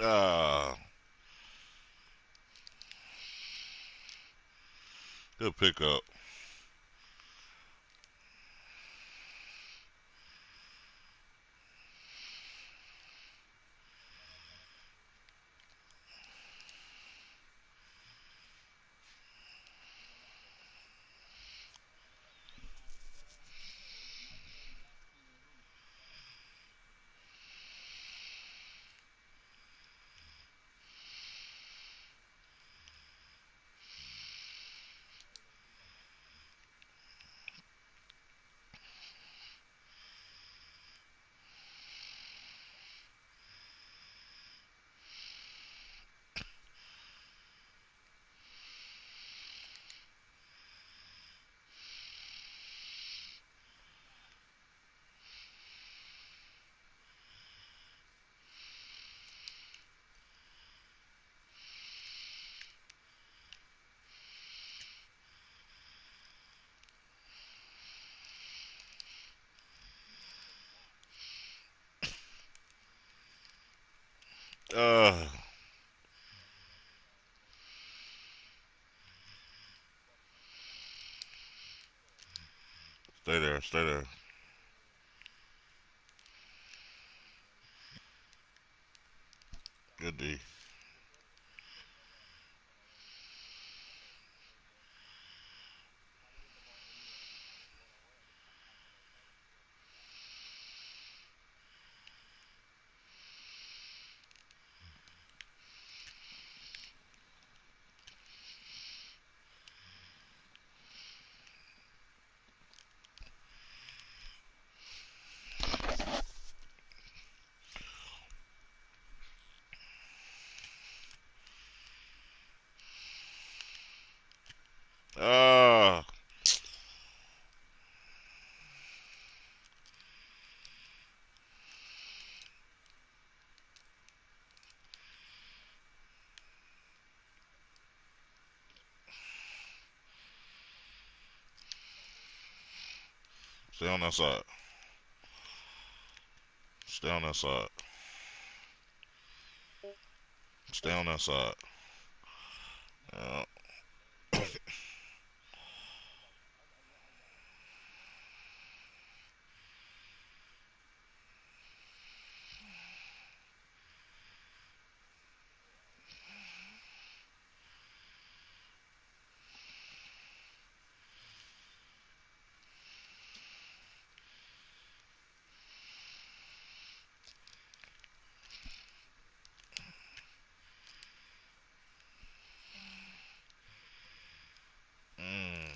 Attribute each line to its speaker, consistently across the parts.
Speaker 1: Ah, good pickup. Uh, stay there, stay there. Good D. Ah, stay on that side. Stay on that side. Stay on that side. Yeah. Mm.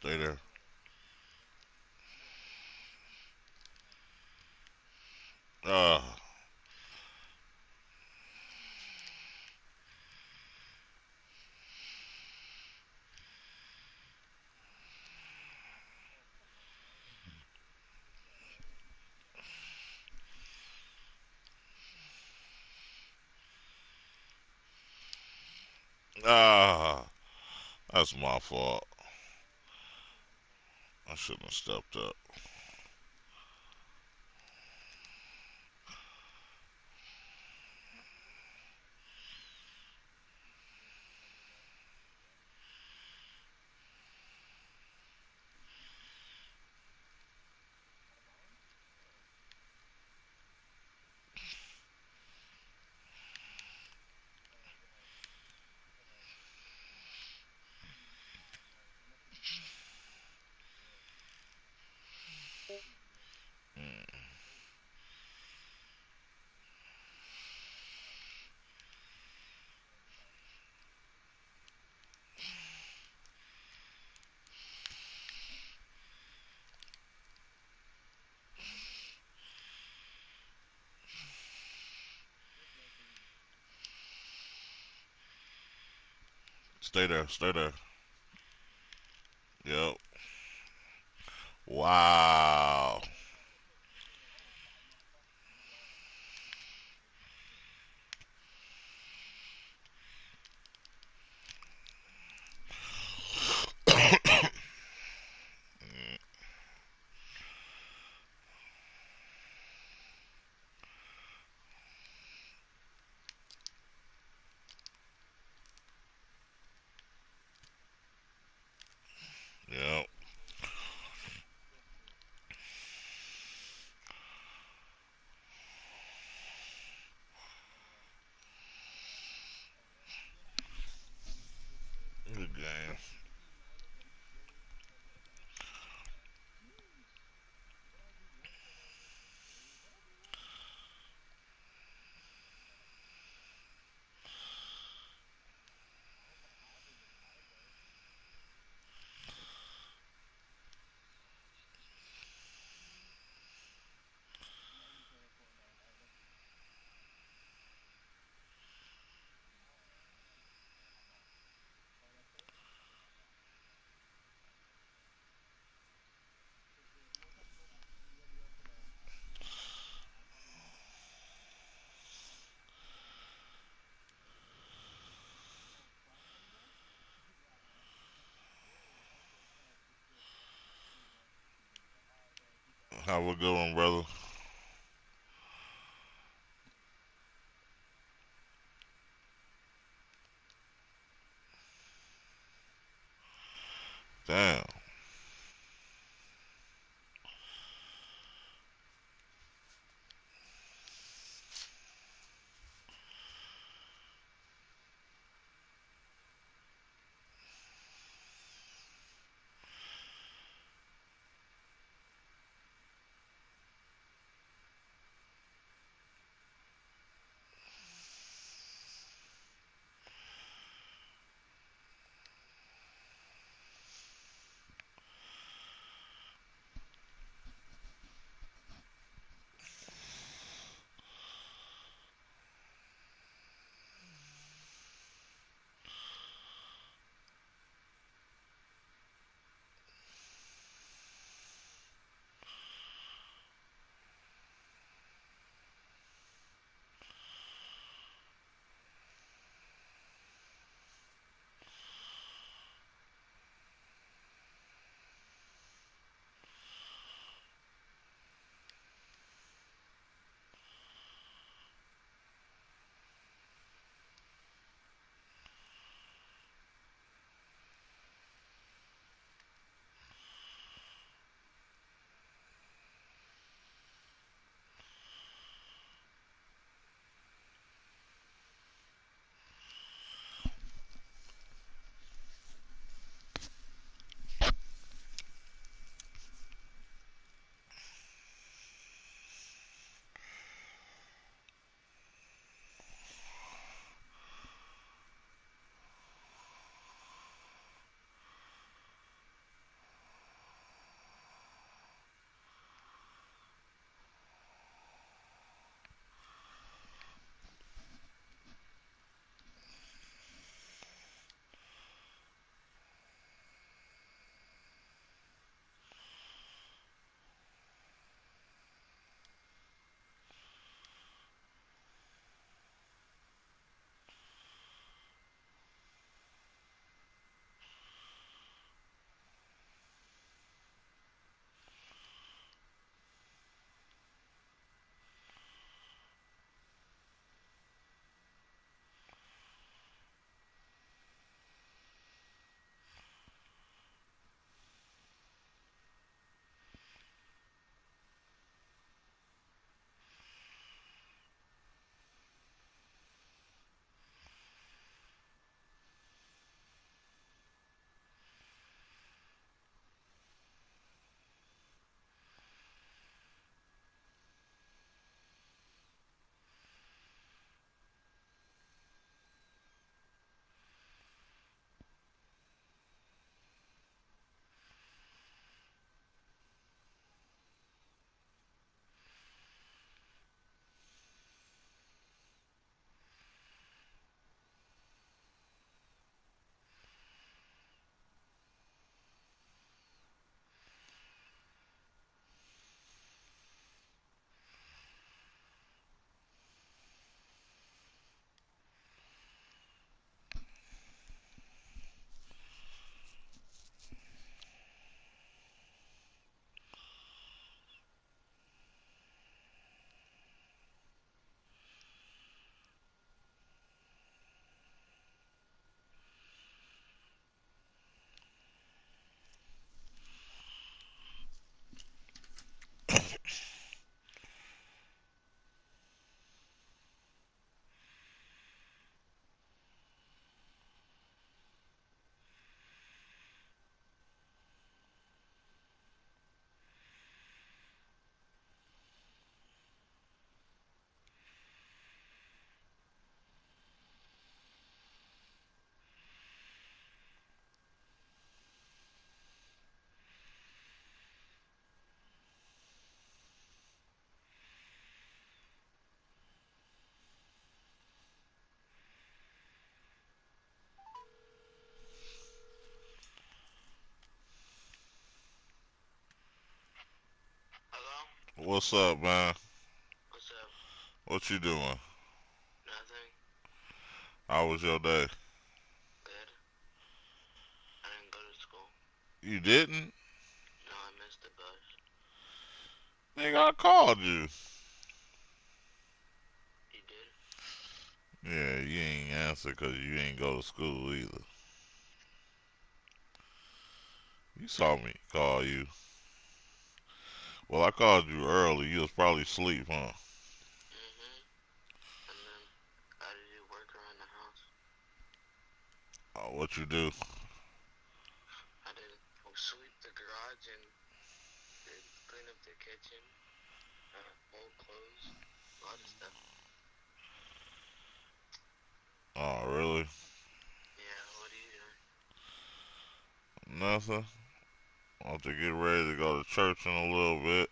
Speaker 1: Stay there. Ah, ah. That's my fault. I shouldn't have stepped up. Mm. Stay there. Stay there. Yep. Wow. Have a good one, brother. Damn.
Speaker 2: Hello?
Speaker 1: What's up, man?
Speaker 2: What's up?
Speaker 1: What you doing?
Speaker 2: Nothing?
Speaker 1: How was your day?
Speaker 2: Good. I didn't go to school.
Speaker 1: You didn't?
Speaker 2: No, I missed the bus.
Speaker 1: Nigga, I called you.
Speaker 2: You did?
Speaker 1: Yeah, you ain't answer 'cause you ain't go to school either. You saw me call you. Well, I called you early. You was probably asleep, huh?
Speaker 2: Mm-hmm. And then I had to do work around the house.
Speaker 1: Oh, what you do?
Speaker 2: I did sweep the garage and did clean up the kitchen, fold clothes, a lot of stuff.
Speaker 1: Oh, really?
Speaker 2: Yeah, what are you doing?
Speaker 1: Nothing. I have to get ready to go to church in a little bit.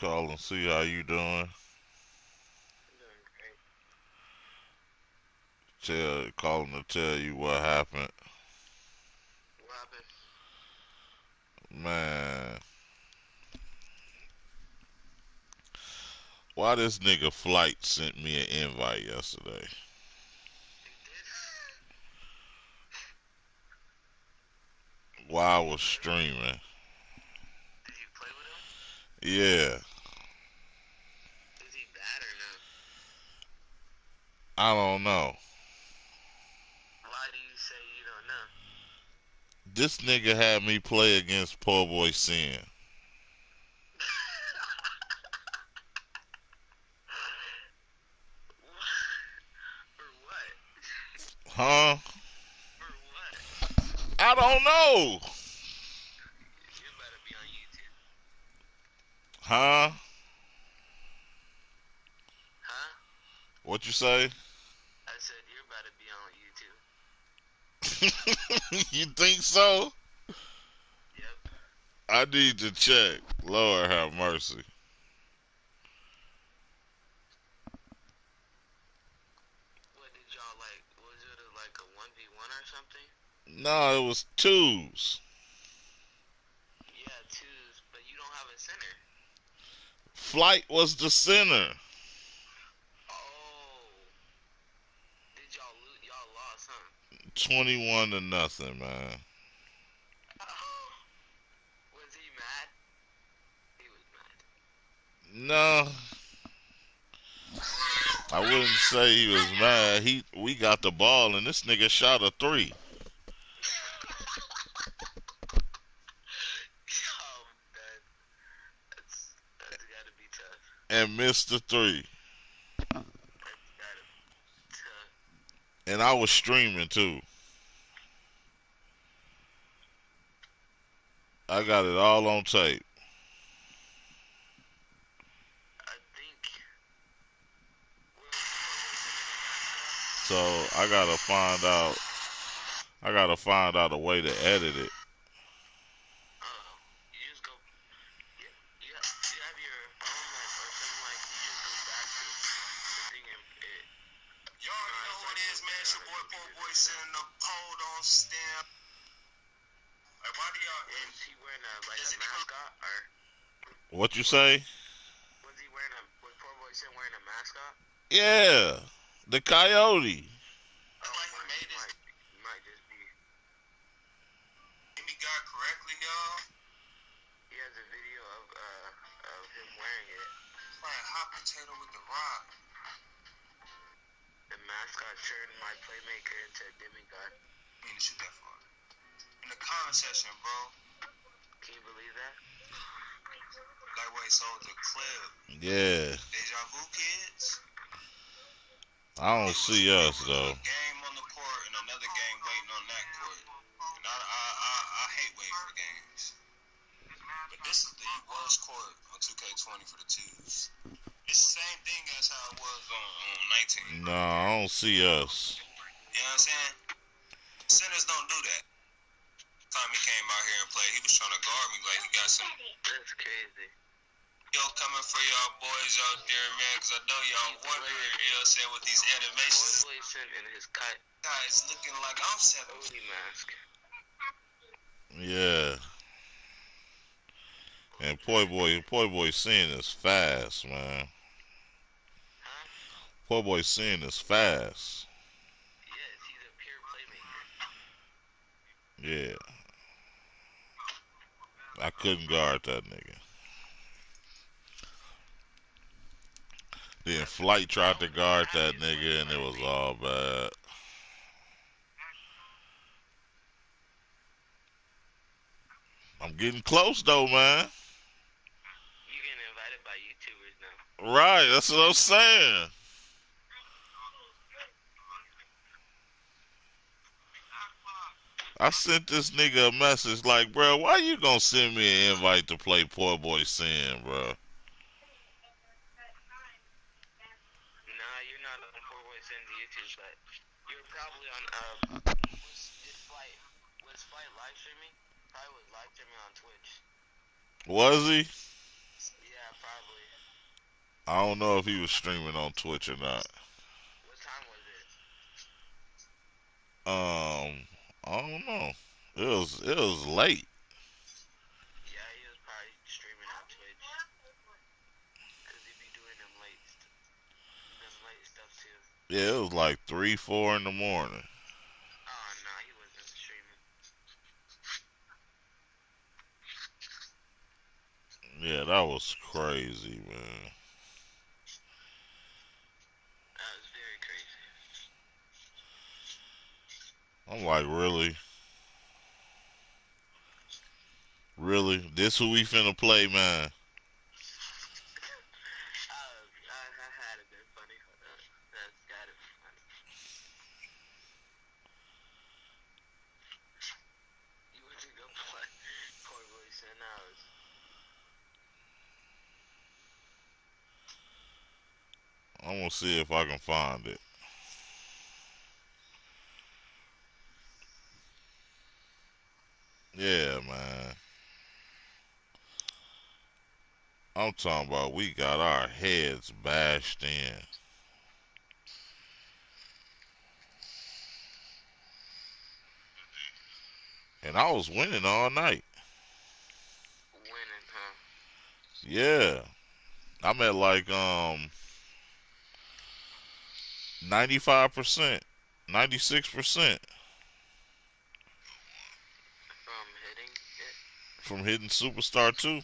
Speaker 1: Call and see how you doing.
Speaker 2: I'm doing great.
Speaker 1: Calling to tell you what happened.
Speaker 2: What happened?
Speaker 1: Man, why this nigga Flight sent me an invite yesterday?
Speaker 2: You did?
Speaker 1: While I
Speaker 2: Did you
Speaker 1: was
Speaker 2: play with him?
Speaker 1: streaming.
Speaker 2: Did you play with him?
Speaker 1: Yeah,
Speaker 2: Is he bad or no?
Speaker 1: I don't know.
Speaker 2: Why do you say you don't know?
Speaker 1: This nigga had me play against Poor Boy Sin.
Speaker 2: For what?
Speaker 1: Huh?
Speaker 2: For what?
Speaker 1: I don't know.
Speaker 2: You better be on YouTube.
Speaker 1: Huh?
Speaker 2: Huh?
Speaker 1: What you say?
Speaker 2: I said you're about to be on YouTube.
Speaker 1: You think so?
Speaker 2: Yep.
Speaker 1: I need to check. Lord have mercy.
Speaker 2: What did y'all like? Was it like a 1v1 or something?
Speaker 1: No, it was twos.
Speaker 2: Yeah, twos, but you don't have a center.
Speaker 1: Flight was the center.
Speaker 2: Oh. Did y'all lose? Y'all lost, huh?
Speaker 1: 21 to nothing, man.
Speaker 2: Was he mad? He was mad.
Speaker 1: No, I wouldn't say he was mad. We got the ball and this nigga shot a three
Speaker 2: Oh, man. That's gotta be tough.
Speaker 1: and missed the three.
Speaker 2: That's gotta be tough.
Speaker 1: And I was streaming too. I got it all on tape.
Speaker 2: I think. Was it in a mascot?
Speaker 1: So I gotta find out a way to edit it.
Speaker 2: Oh, you just go. You have your phone like or something like. You just go back to the thing and it.
Speaker 3: You already know who it is, man. It's your boy, Poor Boy, sitting up, hold on, stamp. Like, why do y'all?
Speaker 2: Was he wearing a mascot or
Speaker 1: What you say?
Speaker 2: was he wearing a? Was Poor Boy Sin wearing a mascot?
Speaker 1: Yeah, the coyote.
Speaker 2: Oh,
Speaker 3: Like, he made his
Speaker 2: might just be.
Speaker 3: Amy got correctly, y'all.
Speaker 2: He has a video of him wearing it.
Speaker 3: Playing hot potato with the rock.
Speaker 2: The mascot turned my playmaker into a demigod.
Speaker 3: I mean to shoot that far. In the comment section, bro.
Speaker 2: Can you believe that?
Speaker 3: Lightweight sold the clip.
Speaker 1: Yeah,
Speaker 3: Deja vu kids.
Speaker 1: I don't see us
Speaker 3: A
Speaker 1: though.
Speaker 3: game on the court and another game waiting on that court. And I hate waiting for games. But this is the worst court on 2K20 for the twos. It's the same thing as how it was on 19.
Speaker 1: No, I don't see us.
Speaker 3: You know what I'm saying? Centers don't do that. Time he came out here and played, he was trying to guard me like he got some
Speaker 2: That's crazy.
Speaker 3: yo coming for y'all boys out there, man, because I know y'all wondering, you know what I'm saying, with these animations.
Speaker 2: Poor Boy Sin in his cut.
Speaker 3: Guys looking like I'm 7
Speaker 2: Odie mask.
Speaker 1: Yeah, and Poor Boy Sin is fast, man.
Speaker 2: Huh?
Speaker 1: Poor Boy Sin is fast.
Speaker 2: Yes, he's a pure playmaker.
Speaker 1: Yeah, I couldn't guard that nigga. Then Flight tried to guard that nigga, and it was all bad. I'm getting close though, man.
Speaker 2: You getting invited by YouTubers now.
Speaker 1: Right, that's what I'm saying. I sent this nigga a message like, bro, why you gonna send me an invite to play Poor Boy Sin, bro?
Speaker 2: Nah, you're not on Poor Boy Sin's YouTube, but you're probably on was Flight live streaming? Probably was live streaming on Twitch.
Speaker 1: Was he?
Speaker 2: Yeah, probably.
Speaker 1: I don't know if he was streaming on Twitch or not.
Speaker 2: What time was it?
Speaker 1: I don't know. It was late.
Speaker 2: Yeah, he was probably streaming on Twitch. Cause he be doing them late stuff too.
Speaker 1: Yeah, it was like 3, 4 in the morning.
Speaker 2: Oh no, he wasn't streaming.
Speaker 1: Yeah, that was crazy, man.
Speaker 2: That was very crazy.
Speaker 1: I'm like, really? Really? This who we finna play, man?
Speaker 2: I had it been funny. That's gotta be funny. You went to go play Poor Boy Sin House.
Speaker 1: I'm gonna see if I can find it. Yeah, man. I'm talking about we got our heads bashed in. And I was winning all night.
Speaker 2: Winning, huh?
Speaker 1: Yeah. I'm at like 95%, 96%
Speaker 2: From hitting it.
Speaker 1: from hitting Superstar 2.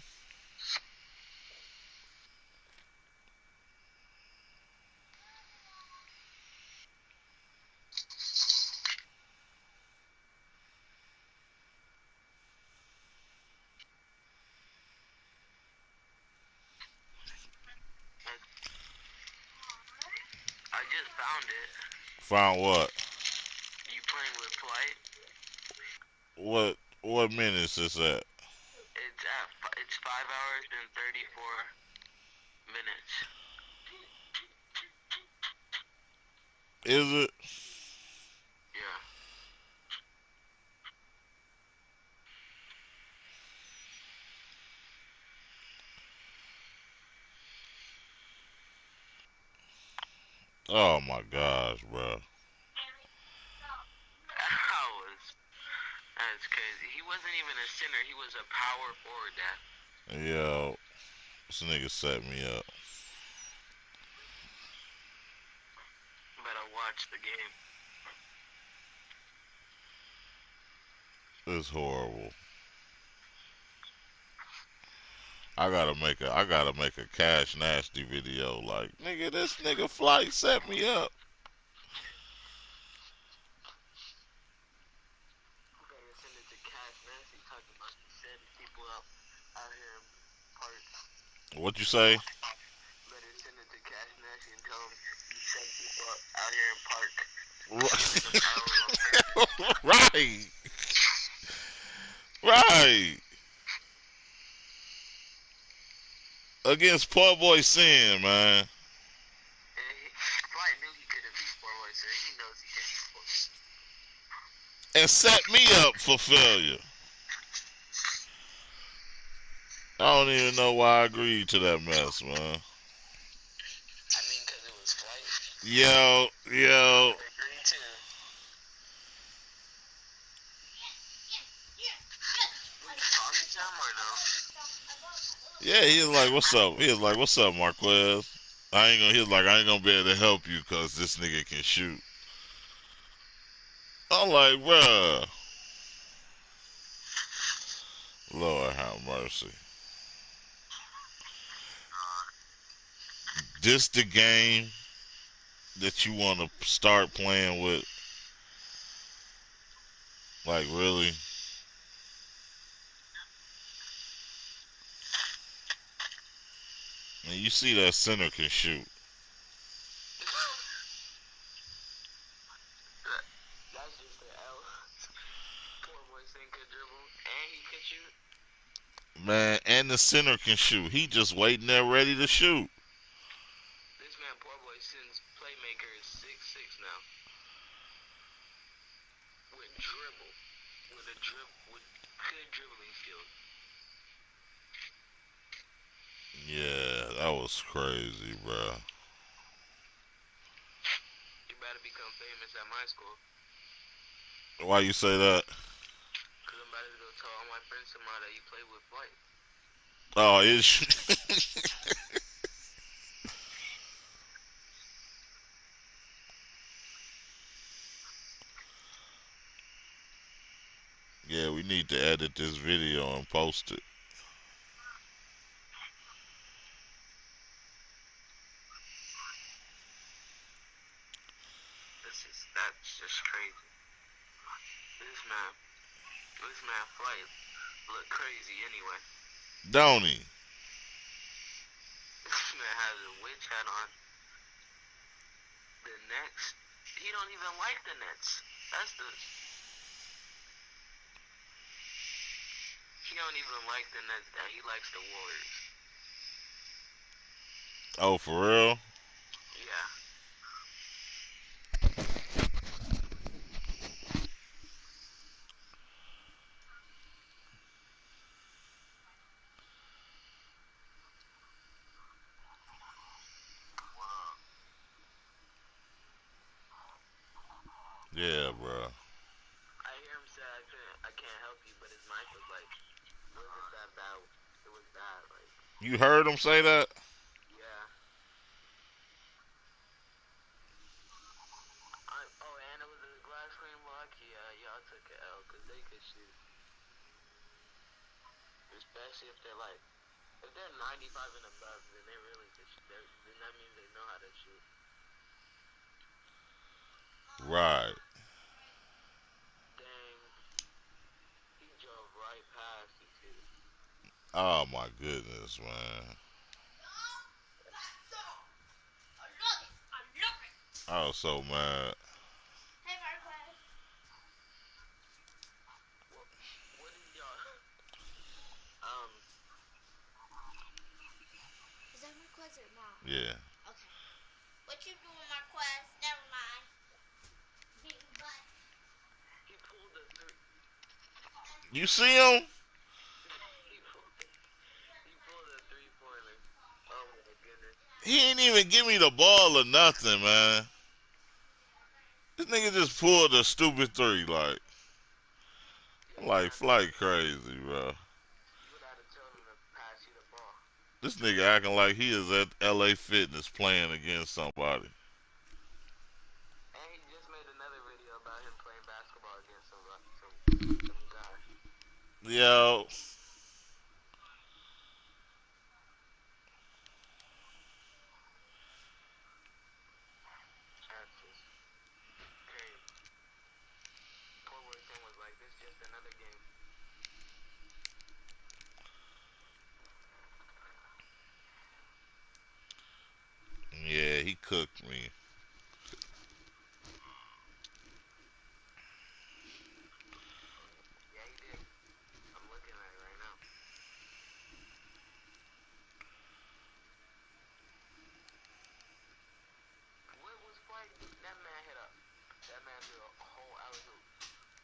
Speaker 2: I just found it.
Speaker 1: Found what?
Speaker 2: You playing with Flight?
Speaker 1: What minutes is that?
Speaker 2: It's 5 hours and 34 minutes.
Speaker 1: Is it?
Speaker 2: Yeah.
Speaker 1: Oh my gosh, bro.
Speaker 2: That's crazy. He wasn't even a center. He was a power forward. That.
Speaker 1: Yo, this nigga set me up.
Speaker 2: But I watched the game.
Speaker 1: It's horrible. I gotta make a Cash Nasty video like, nigga, this nigga Flight set me up.
Speaker 2: Better send it to Cash Nasty talking about he setting people up out here in parks.
Speaker 1: What you say?
Speaker 2: Better send it to Cash Nasty and tell him he set people up out here in park.
Speaker 1: Right. Right. Against Poor Boy Sin, man.
Speaker 2: Flight knew he couldn't beat Boyz, so he knows he can't beat Boyz.
Speaker 1: And set me up for failure. I don't even know why I agreed to that mess, man.
Speaker 2: I mean, because it was Flight.
Speaker 1: Yo.
Speaker 2: I agree too. Talking to him or no?
Speaker 1: Yeah, he was like, "What's up?" He was like, "What's up, Marquez?" He was like, "I ain't gonna be able to help you because this nigga can shoot." I'm like, bruh, Lord have mercy. This the game that you want to start playing with? Like really? And you see that center can shoot.
Speaker 2: That's just the L. Poor boy thing could dribble and he could shoot.
Speaker 1: Man, and the center can shoot. He just waiting there ready to shoot.
Speaker 2: This man, poor boy Sin's playmaker is 6'6" now. With dribble. With good dribbling skills.
Speaker 1: Yeah, that was crazy, bro.
Speaker 2: You better become famous at my school.
Speaker 1: Why you say that?
Speaker 2: Cause I'm about to go tell all my friends tomorrow that you play with Flight.
Speaker 1: Oh, it's yeah. We need to edit this video and post it.
Speaker 2: That's just crazy. This man, this man Flight look crazy anyway.
Speaker 1: Don't he?
Speaker 2: This man has a witch hat on. The Nets, he don't even like the Nets. That's the. He don't even like the Nets. That he likes the Warriors.
Speaker 1: Oh, for real?
Speaker 2: Yeah.
Speaker 1: Yeah, bro.
Speaker 2: I hear him say I can't help you, but his mic was like, wasn't that bad. It was bad, like,
Speaker 1: You heard him say that?
Speaker 2: yeah. Oh, and it was a glass screen block. Yeah, y'all took an L because they could shoot, especially if they're like, if they're 95 and above, then they really could shoot. Then that means they know how to shoot.
Speaker 1: Right.
Speaker 2: Dang, he drove right past you too.
Speaker 1: Oh my goodness, man. I was so mad.
Speaker 2: What? What is y'all? Um, is that Marquez or not?
Speaker 1: Yeah.
Speaker 2: Okay. What you doing, Marquez? Never mind. Big butt. He pulled the three.
Speaker 1: You see him?
Speaker 2: He pulled a 3-pointer. Oh my goodness.
Speaker 1: He ain't even give me the ball or nothing, man. This nigga just pulled a stupid three, like,
Speaker 2: Yeah,
Speaker 1: I'm
Speaker 2: you would
Speaker 1: like
Speaker 2: have told
Speaker 1: flight
Speaker 2: him.
Speaker 1: crazy, bro.
Speaker 2: You would have told him to pass you the ball.
Speaker 1: This nigga acting like he is at LA Fitness playing against somebody.
Speaker 2: And he just made another video about him playing basketball against some guy.
Speaker 1: Yo,
Speaker 2: That's just crazy. Poor Wilson was like, this is just another game.
Speaker 1: yeah, he cooked me.
Speaker 2: Yeah, he did. I'm looking at it right now. What was Flight? That man hit up. That man threw a whole alley hoop.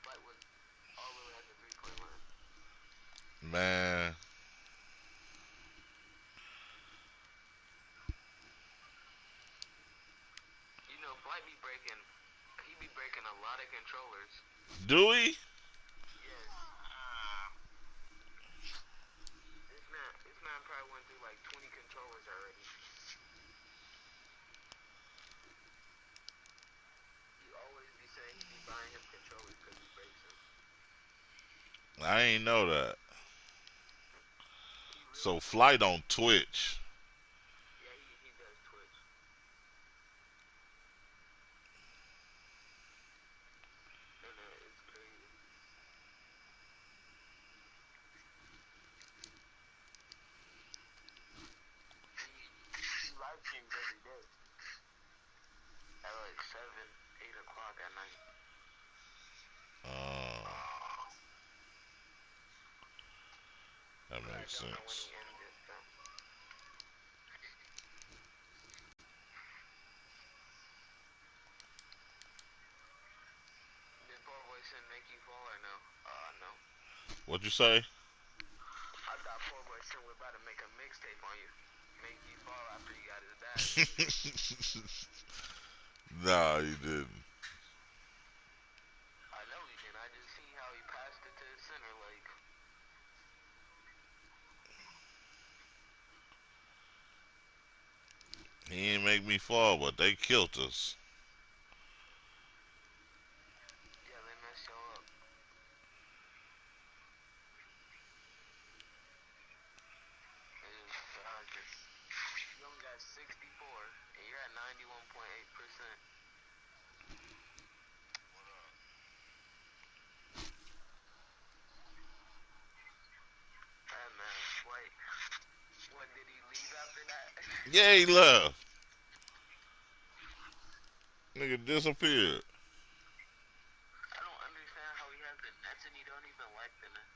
Speaker 2: Flight was all the way at the 3-point line.
Speaker 1: Man,
Speaker 2: You know, Flight be breaking. He be breaking a lot of controllers.
Speaker 1: do he?
Speaker 2: Yes. This man probably went through like 20 controllers already. You always be saying he be buying him controllers because he breaks them.
Speaker 1: I ain't know that. So Flight on Twitch.
Speaker 2: Yeah, he does Twitch. And it's crazy. He live streams every day at like 7, 8 o'clock at night.
Speaker 1: Uh, that
Speaker 2: But I
Speaker 1: makes
Speaker 2: don't know when he
Speaker 1: sense.
Speaker 2: ends it, so. Did Poor Boyson make you fall or no? No.
Speaker 1: What you say?
Speaker 2: I thought Poor Boyson was about to make a mixtape on you. Make you fall after he got his bag.
Speaker 1: Nah, he didn't.
Speaker 2: I know he did. I just seen how he passed it to his center. Like,
Speaker 1: He ain't make me fall, but they killed us.
Speaker 2: yeah, they messed y'all up. You only got 64, and you're at 91.8%. That man, like, what did he leave after that?
Speaker 1: Yeah, he left. Nigga disappeared.
Speaker 2: I don't understand how he has the Nets and he don't even like the Nets.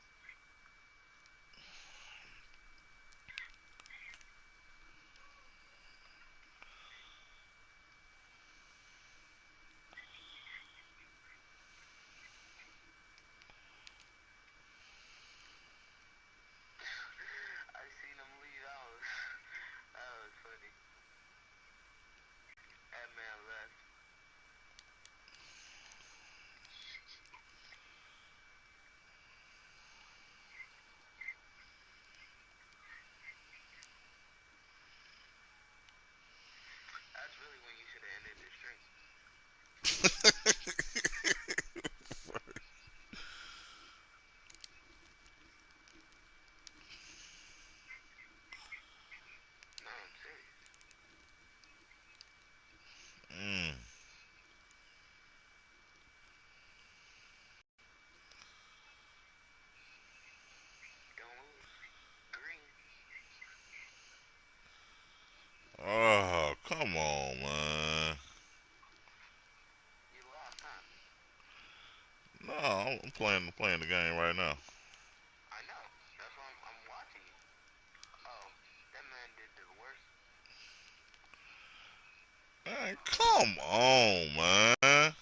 Speaker 2: I seen him leave. That was funny. That man left. That's really when you should have ended the stream. No, I'm serious.
Speaker 1: Mm.
Speaker 2: Don't lose. Green.
Speaker 1: Oh, come on, man.
Speaker 2: You lost, huh?
Speaker 1: No, I'm playing the game right now.
Speaker 2: I know. That's why I'm watching you. Oh, that man did the worst.
Speaker 1: Man, come on, man.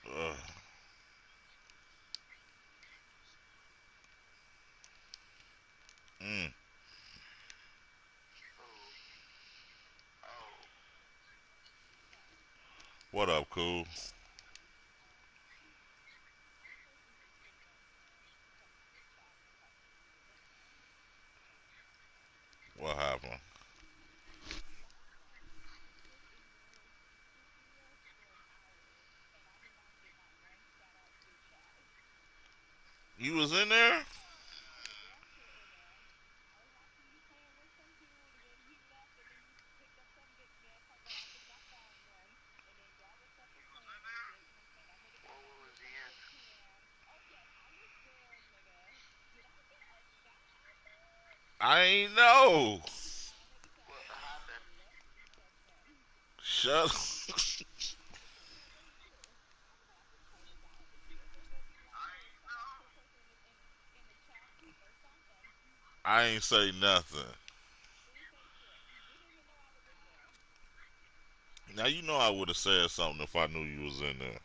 Speaker 1: Ugh. Mm.
Speaker 2: Oh. Oh.
Speaker 1: What up, cool? What happened? You was in there?
Speaker 2: What was he in?
Speaker 1: I ain't know.
Speaker 2: What happened?
Speaker 1: Shut. I ain't say nothing. Now you know I would have said something if I knew you was in there.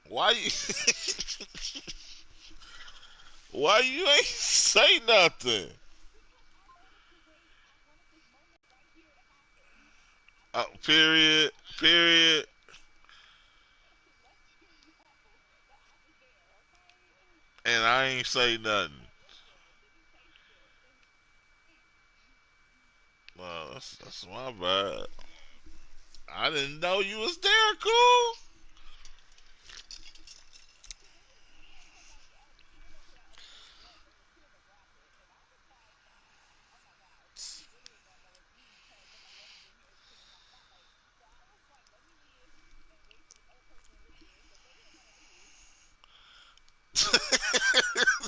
Speaker 1: Why you? Why you ain't say nothing? Period. Period. And I ain't say nothing. Well, that's my bad. I didn't know you was there, cool.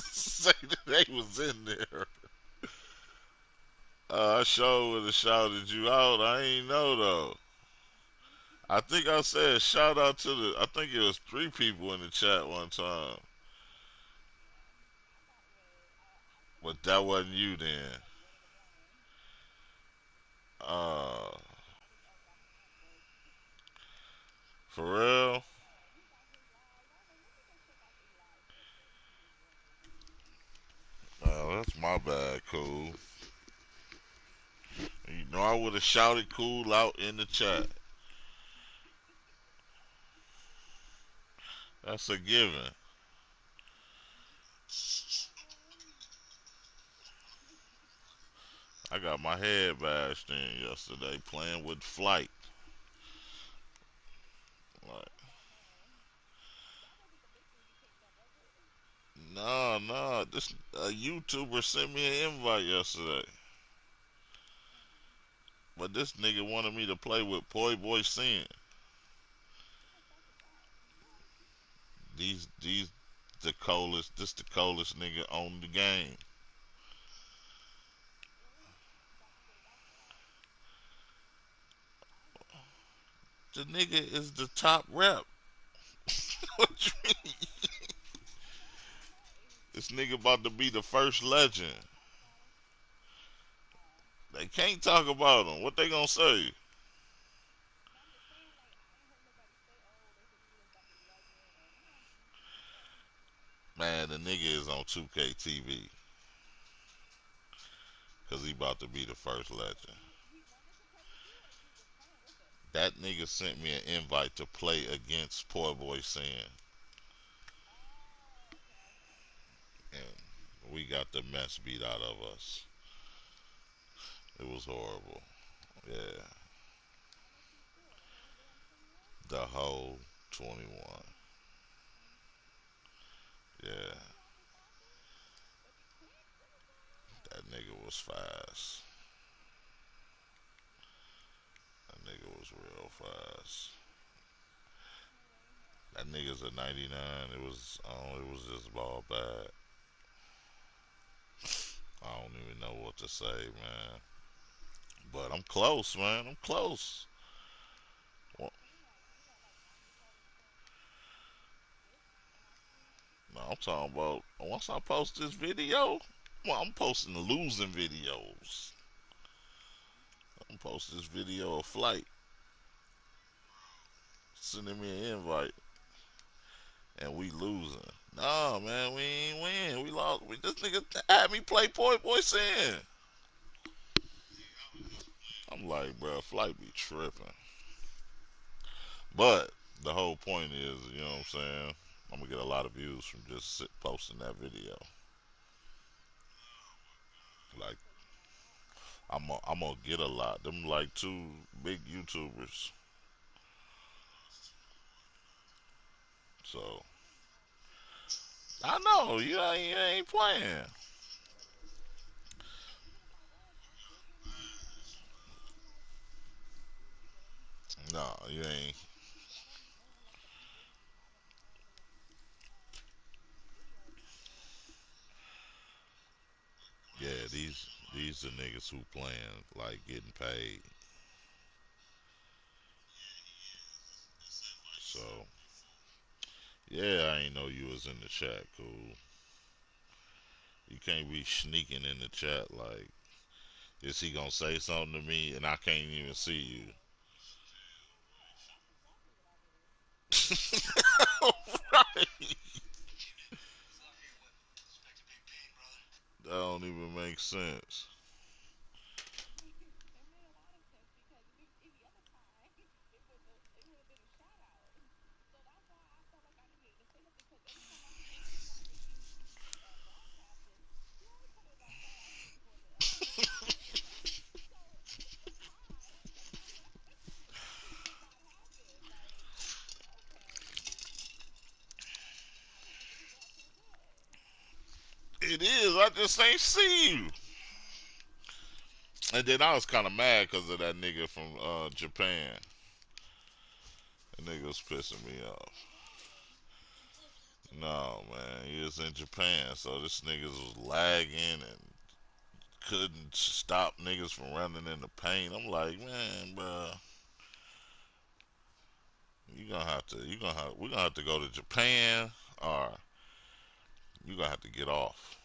Speaker 1: Say that they was in there. I sure would have shouted you out. I ain't know though. I think I said shout out to the. I think it was 3 people in the chat one time, but that wasn't you then. Uh, for real. That's my bad, cool. You know I would have shouted cool out in the chat. That's a given. I got my head bashed in yesterday playing with flight. Like, nah. This YouTuber sent me an invite yesterday, but this nigga wanted me to play with Boy Sin. These the coldest. This the coldest nigga on the game. The nigga is the top rep. What you mean? This nigga about to be the first legend. They can't talk about him. What they gonna say? Man, the nigga is on 2K TV because he about to be the first legend. That nigga sent me an invite to play against Poor Boy Sin, and we got the mess beat out of us. It was horrible. Yeah, the whole 21. Yeah, that nigga was fast. That nigga was real fast. That nigga's a 99. It was just ball bad. I don't even know what to say, man. But I'm close, man. I'm close. Well, no, I'm talking about once I post this video. Well, I'm posting the losing videos. I'm posting this video of flight sending me an invite, and we losing. Nah, man, we ain't win. We lost. This nigga had me play Boy Sin. I'm like, bro, flight be tripping. But the whole point is, you know what I'm saying? I'm gonna get a lot of views from just posting that video. Like, I'm gonna get a lot. Them like 2 big YouTubers. So I know you ain't playing. No, you ain't. Yeah, these the niggas who playing like getting paid. So yeah, I ain't know you was in the chat. Cool. You can't be sneaking in the chat like. Is he gonna say something to me and I can't even see you? Right. don't even make sense. It is. I just ain't see you. And then I was kind of mad because of that nigga from Japan. That nigga was pissing me off. No, man, he was in Japan, so this niggas was lagging and couldn't stop niggas from running in the paint. I'm like, man, bro, we're gonna have to go to Japan, or you gonna have to get off.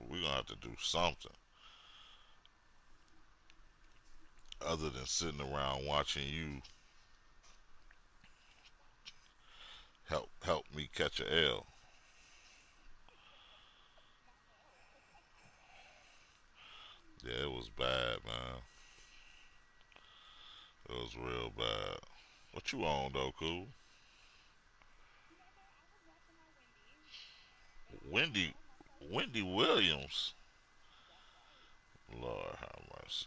Speaker 1: We're gonna have to do something other than sitting around watching you help me catch a L. Yeah, it was bad, man. It was real bad. What you on though, cool? Wendy, Wendy Williams. Lord have mercy.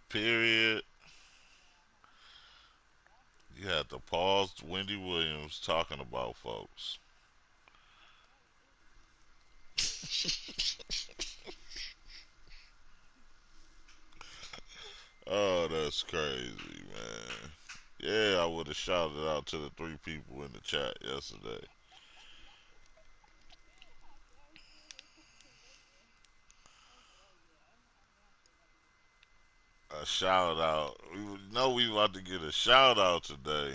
Speaker 1: Period. You had to pause Wendy Williams talking about folks. Oh, that's crazy, man. Yeah, I would have shouted out to the three people in the chat yesterday. A shout out. We know we about to get a shout out today.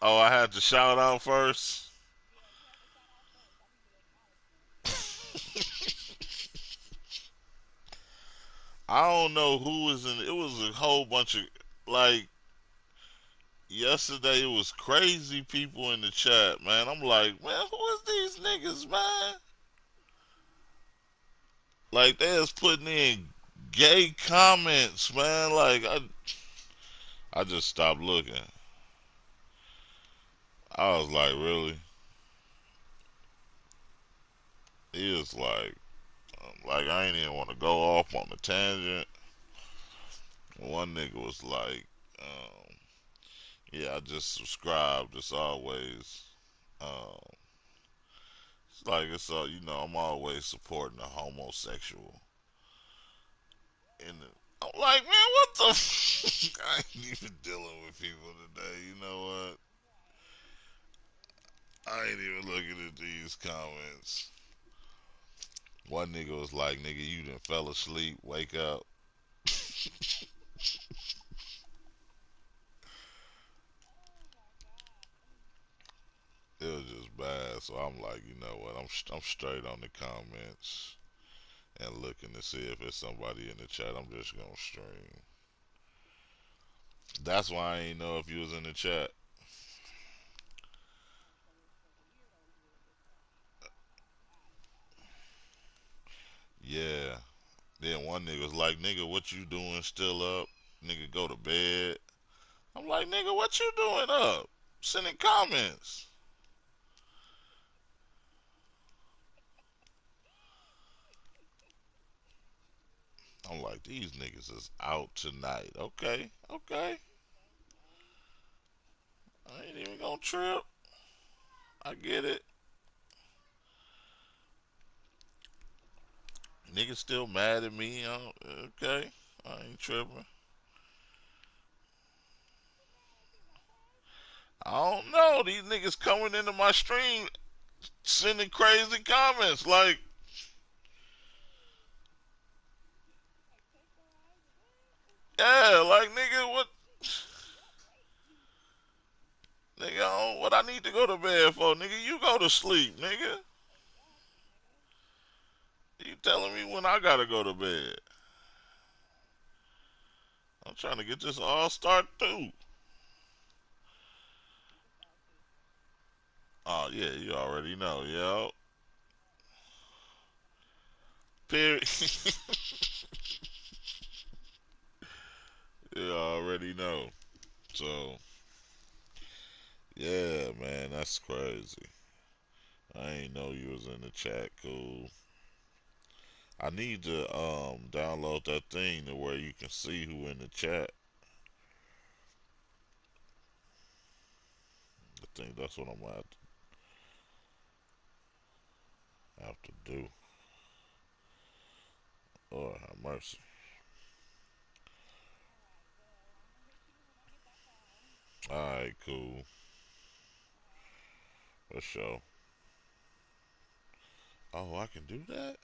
Speaker 1: Oh, I had to shout out first. I don't know who was in. It was a whole bunch of like yesterday. It was crazy people in the chat, man. I'm like, man, who is these niggas, man? Like they was putting in gay comments, man. I just stopped looking. I was like, really? He was like I ain't even want to go off on the tangent. One nigga was like, yeah, I just subscribed. It's always, um, it's like it's I'm always supporting a homosexual. I'm like, man, what the? I ain't even dealing with people today. You know what? I ain't even looking at these comments. One nigga was like, nigga, you done fell asleep. Wake up. It was just bad. So I'm like, you know what? I'm straight on the comments and looking to see if there's somebody in the chat. I'm just gonna stream. That's why I ain't know if you was in the chat. Yeah. Then one nigga was like, nigga, what you doing still up? Nigga, go to bed. I'm like, nigga, what you doing up? Sending comments. I'm like, these niggas is out tonight. Okay, okay. I ain't even gonna trip. I get it. Niggas still mad at me. Okay, I ain't tripping. I don't know. These niggas coming into my stream sending crazy comments like, yeah, like nigga, nigga, what I need to go to bed for, nigga? You go to sleep, nigga. You telling me when I gotta go to bed? I'm trying to get this all start through. Oh yeah, you already know, yo. Period. You already know. So yeah, man, that's crazy. I ain't know you was in the chat. Cool. I need to download that thing to where you can see who in the chat. I think that's what I'm gonna have to do. Lord have mercy. Alright, cool. For sure. Oh, I can do that?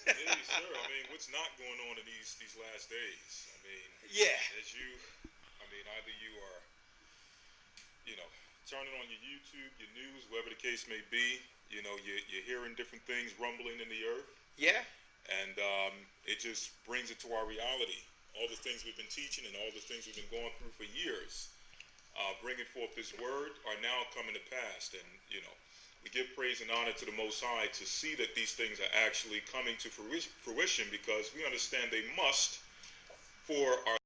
Speaker 3: Hey, sir. I mean, what's not going on in these last days? I mean, as you, I mean, either you are, you know, turning on your YouTube, your news, whatever the case may be. You know, you're hearing different things rumbling in the earth, and it just brings it to our reality. All the things we've been teaching and all the things we've been going through for years, bringing forth this word, are now coming to pass. And you know,
Speaker 4: We give praise and honor to the Most High to see that these things are actually coming to fruition, because we understand they must for our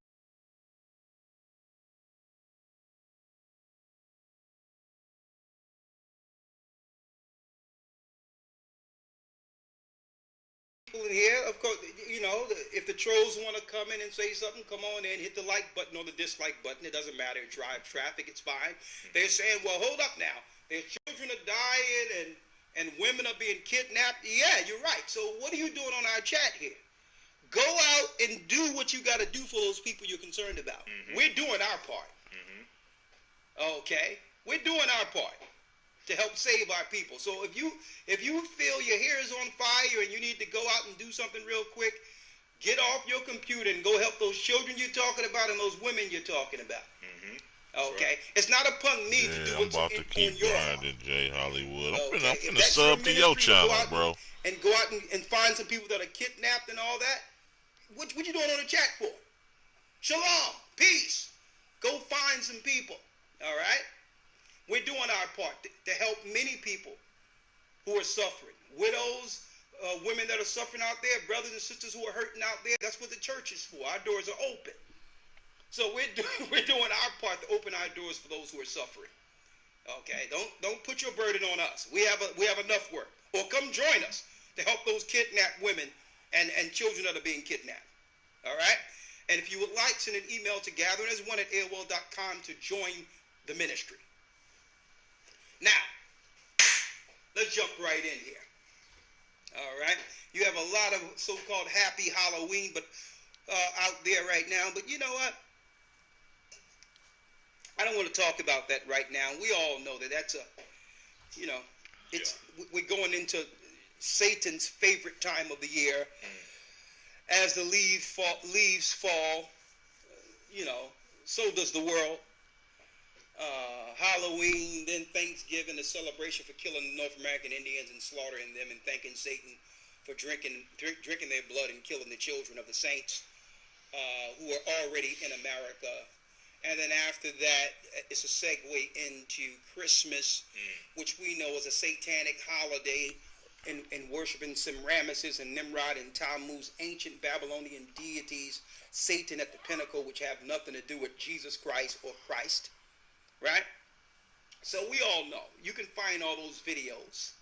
Speaker 5: people in here. Of course, you know, if the trolls want to come in and say something, come on in, hit the like button or the dislike button. It doesn't matter. Drive traffic, it's fine. They're saying, well, hold up now. Their children are dying and women are being kidnapped. Yeah, you're right. So what are you doing on our chat here? Go out and do what you got to do for those people you're concerned about. We're doing our part. Okay? We're doing our part to help save our people. So if you feel your hair is on fire and you need to go out and do something real quick, get off your computer and go help those children you're talking about and those women you're talking about. Okay, right. It's not upon me to do what's
Speaker 1: I'm about to keep
Speaker 5: on your
Speaker 1: grinding, Jay Hollywood. I'm
Speaker 5: okay.
Speaker 1: finna sub to your channel, bro.
Speaker 5: And go out and find some people that are kidnapped and all that. What you doing on the chat for? Shalom, peace. Go find some people. All right. We're doing our part to help many people who are suffering. Widows, women that are suffering out there, brothers and sisters who are hurting out there. That's what the church is for. Our doors are open. So we're doing our part to open our doors for those who are suffering. Okay, don't put your burden on us. We have enough work. Or come join us to help those kidnapped women and children that are being kidnapped. All right? And if you would like, send an email to gatheringas1@aol.com to join the ministry. Now, let's jump right in here. All right? You have a lot of so-called happy Halloween out there right now, but you know what? I don't want to talk about that right now. We all know that that's we're going into Satan's favorite time of the year. As the leaves fall, so does the world. Halloween, then Thanksgiving, a celebration for killing the North American Indians and slaughtering them, and thanking Satan for drinking their blood and killing the children of the saints who are already in America. And then after that, it's a segue into Christmas, which we know is a satanic holiday in worshiping Semiramis and Nimrod and Tammuz, ancient Babylonian deities, Satan at the pinnacle, which have nothing to do with Jesus Christ or Christ, right? So we all know. You can find all those videos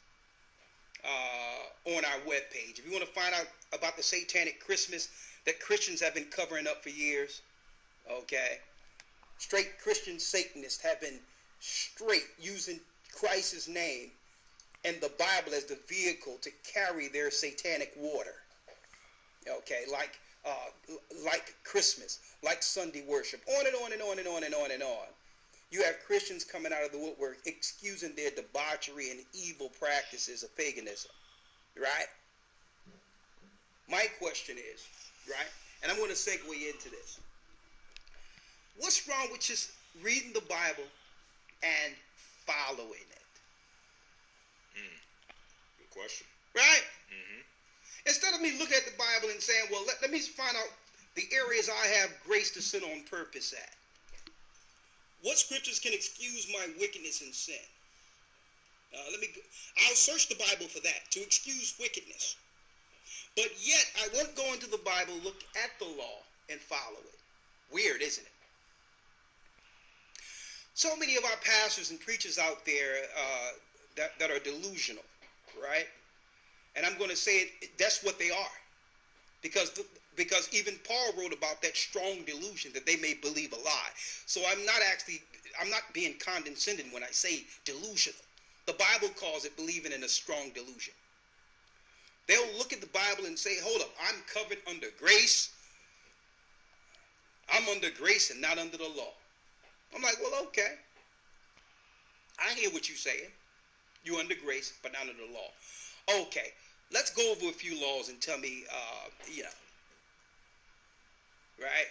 Speaker 5: on our webpage. If you want to find out about the satanic Christmas that Christians have been covering up for years, okay? Straight Christian Satanists have been straight using Christ's name and the Bible as the vehicle to carry their satanic water. Okay, like Christmas, like Sunday worship, on and on and on and on and on and on. You have Christians coming out of the woodwork excusing their debauchery and evil practices of paganism, right? My question is, right, and I'm going to segue into this. What's wrong with just reading the Bible and following it?
Speaker 4: Good question.
Speaker 5: Right? Instead of me looking at the Bible and saying, well, let me find out the areas I have grace to sin on purpose at. What scriptures can excuse my wickedness and sin? I'll search the Bible for that, to excuse wickedness. But yet, I won't go into the Bible, look at the law, and follow it. Weird, isn't it? So many of our pastors and preachers out there that are delusional, right? And I'm going to say that's what they are. Because even Paul wrote about that strong delusion that they may believe a lie. So I'm not being condescending when I say delusional. The Bible calls it believing in a strong delusion. They'll look at the Bible and say, hold up, I'm covered under grace. I'm under grace and not under the law. I'm like, well, okay. I hear what you're saying. You're under grace, but not under the law. Okay, let's go over a few laws and tell me, right?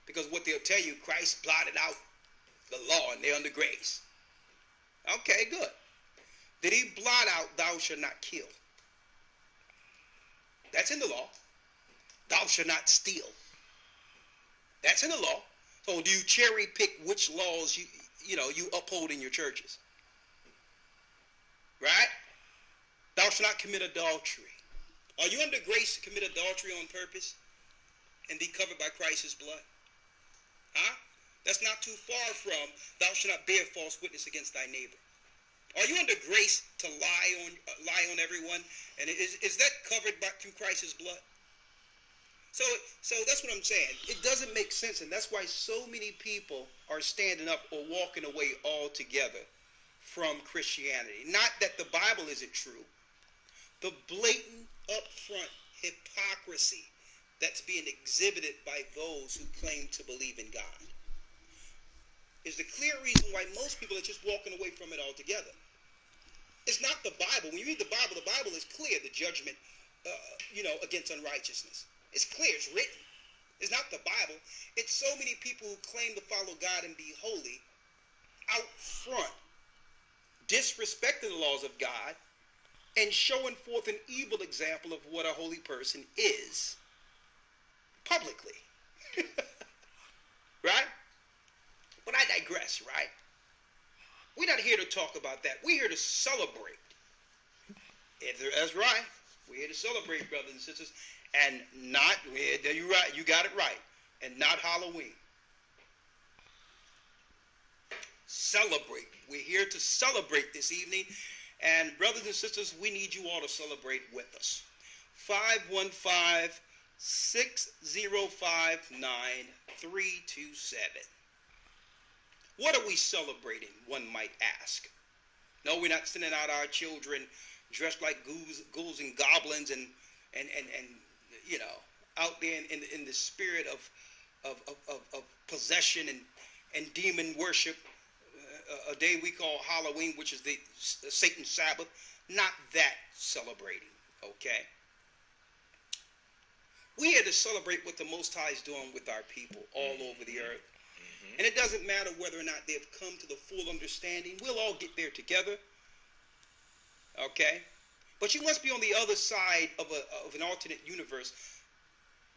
Speaker 5: Because what they'll tell you, Christ blotted out the law and they're under grace. Okay, good. Did he blot out, thou shalt not kill? That's in the law. Thou shalt not steal. That's in the law. So do you cherry pick which laws you uphold in your churches? Right? Thou shalt not commit adultery. Are you under grace to commit adultery on purpose and be covered by Christ's blood? Huh? That's not too far from thou shalt not bear false witness against thy neighbor. Are you under grace to lie on everyone? And is that covered through Christ's blood? So that's what I'm saying. It doesn't make sense, and that's why so many people are standing up or walking away altogether from Christianity. Not that the Bible isn't true. The blatant, upfront hypocrisy that's being exhibited by those who claim to believe in God is the clear reason why most people are just walking away from it altogether. It's not the Bible. When you read the Bible is clear, the judgment, against unrighteousness. It's clear. It's written. It's not the Bible. It's so many people who claim to follow God and be holy out front, disrespecting the laws of God and showing forth an evil example of what a holy person is publicly. Right? But I digress, right? We're not here to talk about that. We're here to celebrate. That's right. We're here to celebrate, brothers and sisters. And not, you're right, you got it right. And not Halloween. Celebrate. We're here to celebrate this evening. And brothers and sisters, we need you all to celebrate with us. 515-605-9327. What are we celebrating, one might ask? No, we're not sending out our children dressed like ghouls and goblins and out there in the spirit of possession and demon worship, a day we call Halloween, which is the Satan's Sabbath. Not that celebrating, okay? We are to celebrate what the Most High is doing with our people all over the earth. And it doesn't matter whether or not they've come to the full understanding. We'll all get there together, okay? But you must be on the other side of an alternate universe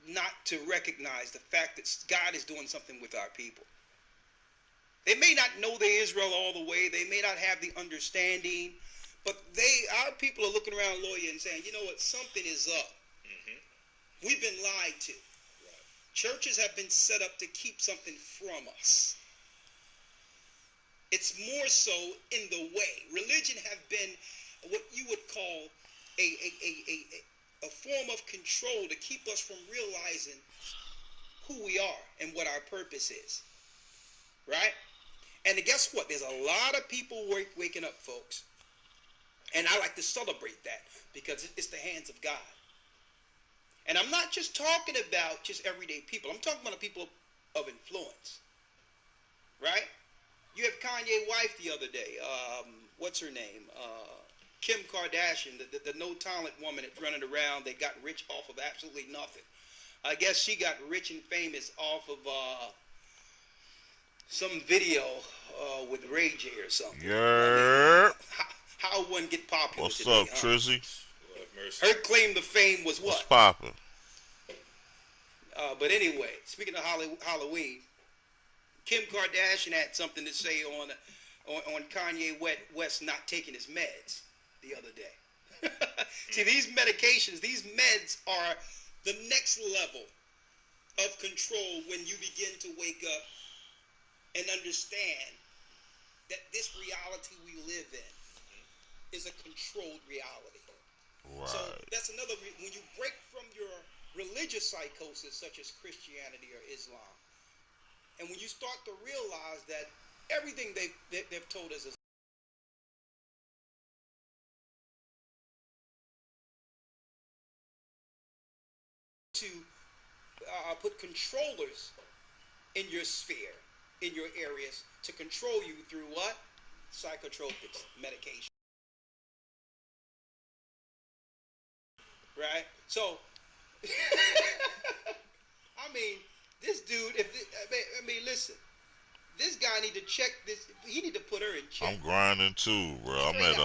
Speaker 5: not to recognize the fact that God is doing something with our people. They may not know their Israel all the way. They may not have the understanding. But our people are looking around Lawyer and saying, you know what, something is up. We've been lied to. Churches have been set up to keep something from us. It's more so in the way. Religion have been what you would call a form of control to keep us from realizing who we are and what our purpose is. Right? And guess what? There's a lot of people waking up, folks. And I like to celebrate that because it's the hands of God. And I'm not just talking about just everyday people. I'm talking about the people of influence. Right? You have Kanye's wife the other day. What's her name? Kim Kardashian, the no-talent woman that's running around. They got rich off of absolutely nothing. I guess she got rich and famous off of some video with Ray J or something.
Speaker 1: Yeah.
Speaker 5: I mean, how one get popular
Speaker 1: What's
Speaker 5: today,
Speaker 1: up,
Speaker 5: huh?
Speaker 1: Trizzy?
Speaker 5: Her claim to fame was
Speaker 1: What's
Speaker 5: what?
Speaker 1: poppin'?
Speaker 5: But anyway, speaking of Halloween, Kim Kardashian had something to say on Kanye West not taking his meds the other day. See, these medications, these meds are the next level of control when you begin to wake up and understand that this reality we live in is a controlled reality.
Speaker 1: Right.
Speaker 5: So that's another when you break from your religious psychosis such as Christianity or Islam, and when you start to realize that everything they've told us is to put controllers in your sphere, in your areas, to control you through what? Psychotropics, medication. Right? So, I mean, this dude, listen, this guy need to check this. He need to put her in check.
Speaker 1: I'm grinding too, bro. I'm at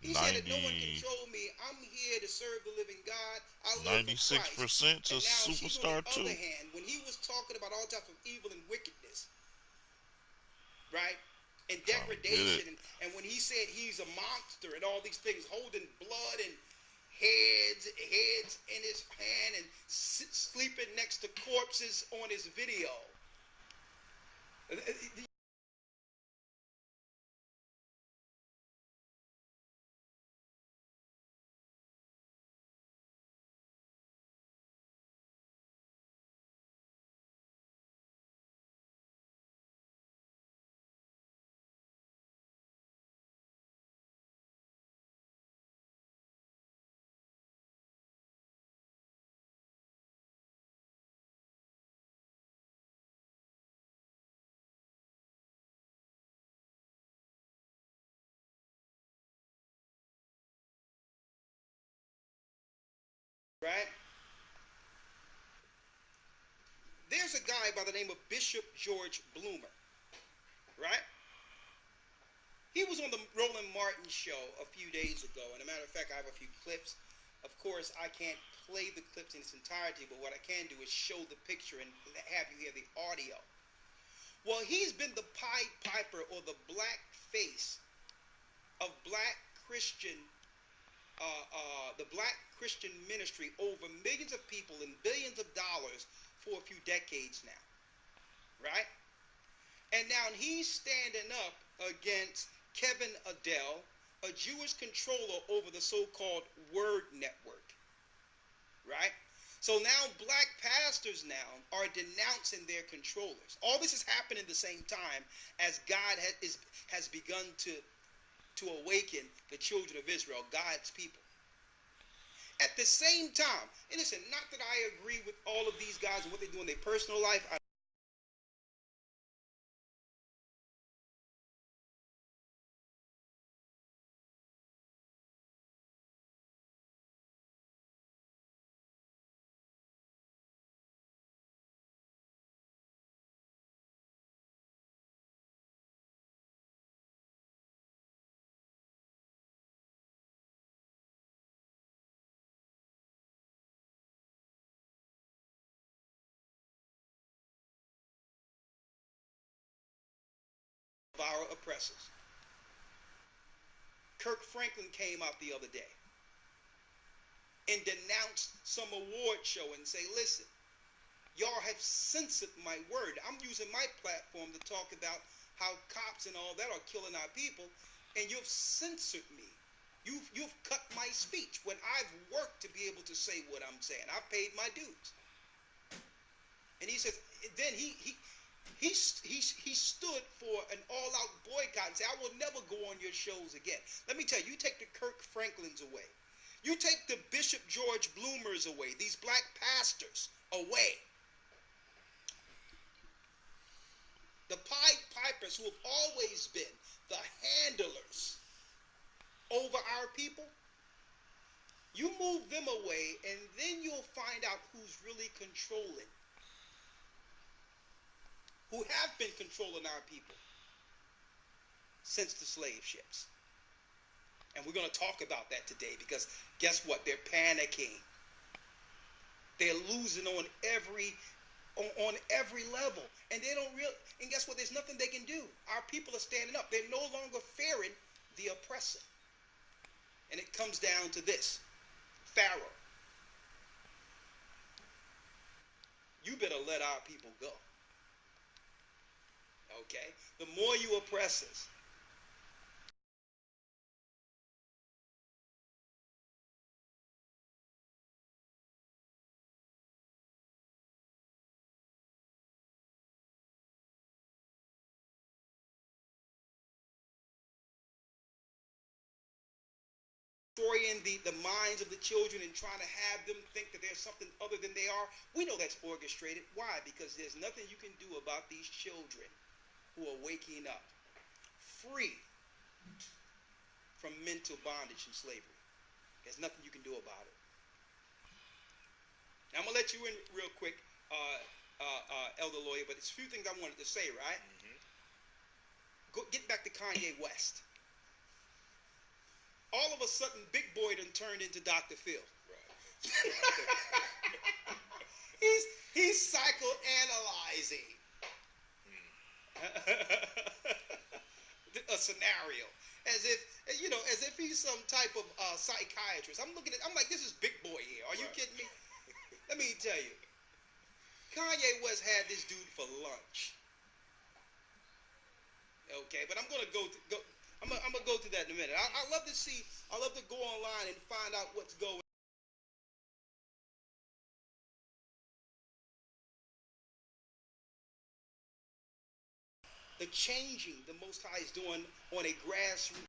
Speaker 5: He said that no one control me. I'm here to serve the living God. I live for Christ.
Speaker 1: 96% to
Speaker 5: And now she's on
Speaker 1: superstar
Speaker 5: the
Speaker 1: 2.
Speaker 5: other hand, when he was talking about all types of evil and wickedness, right? and
Speaker 1: Trying to get it.
Speaker 5: degradation. And when he said he's a monster and all these things, holding blood and heads in his hand and sleeping next to corpses on his video. Right? There's a guy by the name of Bishop George Bloomer, right? He was on the Roland Martin show a few days ago, and a matter of fact, I have a few clips. Of course, I can't play the clips in its entirety, but what I can do is show the picture and have you hear the audio. Well, he's been the Pied Piper or the black face of black Christian, the black Christian ministry over millions of people and billions of dollars for a few decades now, right? And now he's standing up against Kevin Adele, a Jewish controller over the so-called Word Network, right? So now black pastors now are denouncing their controllers. All this is happening at the same time as God has begun to awaken the children of Israel, God's people. At the same time, and listen, not that I agree with all of these guys and what they do in their personal life. Of our oppressors. Kirk Franklin came out the other day and denounced some award show and say, listen, y'all have censored my word. I'm using my platform to talk about how cops and all that are killing our people, and you've censored me. You've cut my speech when I've worked to be able to say what I'm saying. I've paid my dues. And he says, then he stood for an all-out boycott and said, I will never go on your shows again. Let me tell you, you take the Kirk Franklins away. You take the Bishop George Bloomers away, these black pastors away. The Pied Pipers, who have always been the handlers over our people, you move them away, and then you'll find out who's really controlling, who have been controlling our people since the slave ships. And we're going to talk about that today because guess what? They're panicking. They're losing on every level. And they don't real and guess what? There's nothing they can do. Our people are standing up. They're no longer fearing the oppressor. And it comes down to this. Pharaoh, you better let our people go. Okay? The more you oppress us, destroying the minds of the children and trying to have them think that there's something other than they are. We know that's orchestrated. Why? Because there's nothing you can do about these children who are waking up free from mental bondage and slavery. There's nothing you can do about it. Now, I'm going to let you in real quick, Elder Lawyer, but there's a few things I wanted to say, right? Get back to Kanye West. All of a sudden, Big Boy done turned into Dr. Phil. Right. he's psychoanalyzing. a scenario as if he's some type of psychiatrist. I'm like, this is big boy here. Are you kidding me? Let me tell you, Kanye West had this dude for lunch. Okay, but I'm gonna go. I'm gonna go to that in a minute. I love to see. I love to go online and find out what's going. The changing the Most High is doing on a grassroots.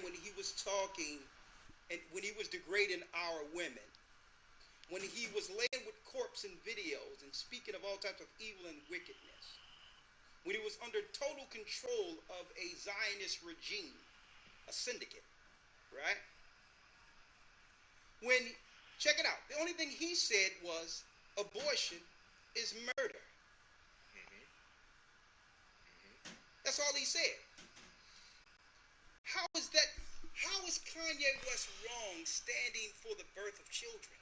Speaker 5: When he was talking and when he was degrading our women, when he was laying with corpse in videos and speaking of all types of evil and wickedness, when he was under total control of a Zionist regime, a syndicate, right? When, check it out, the only thing he said was abortion is murder. That's all he said. How is that? How is Kanye West wrong standing for the birth of children?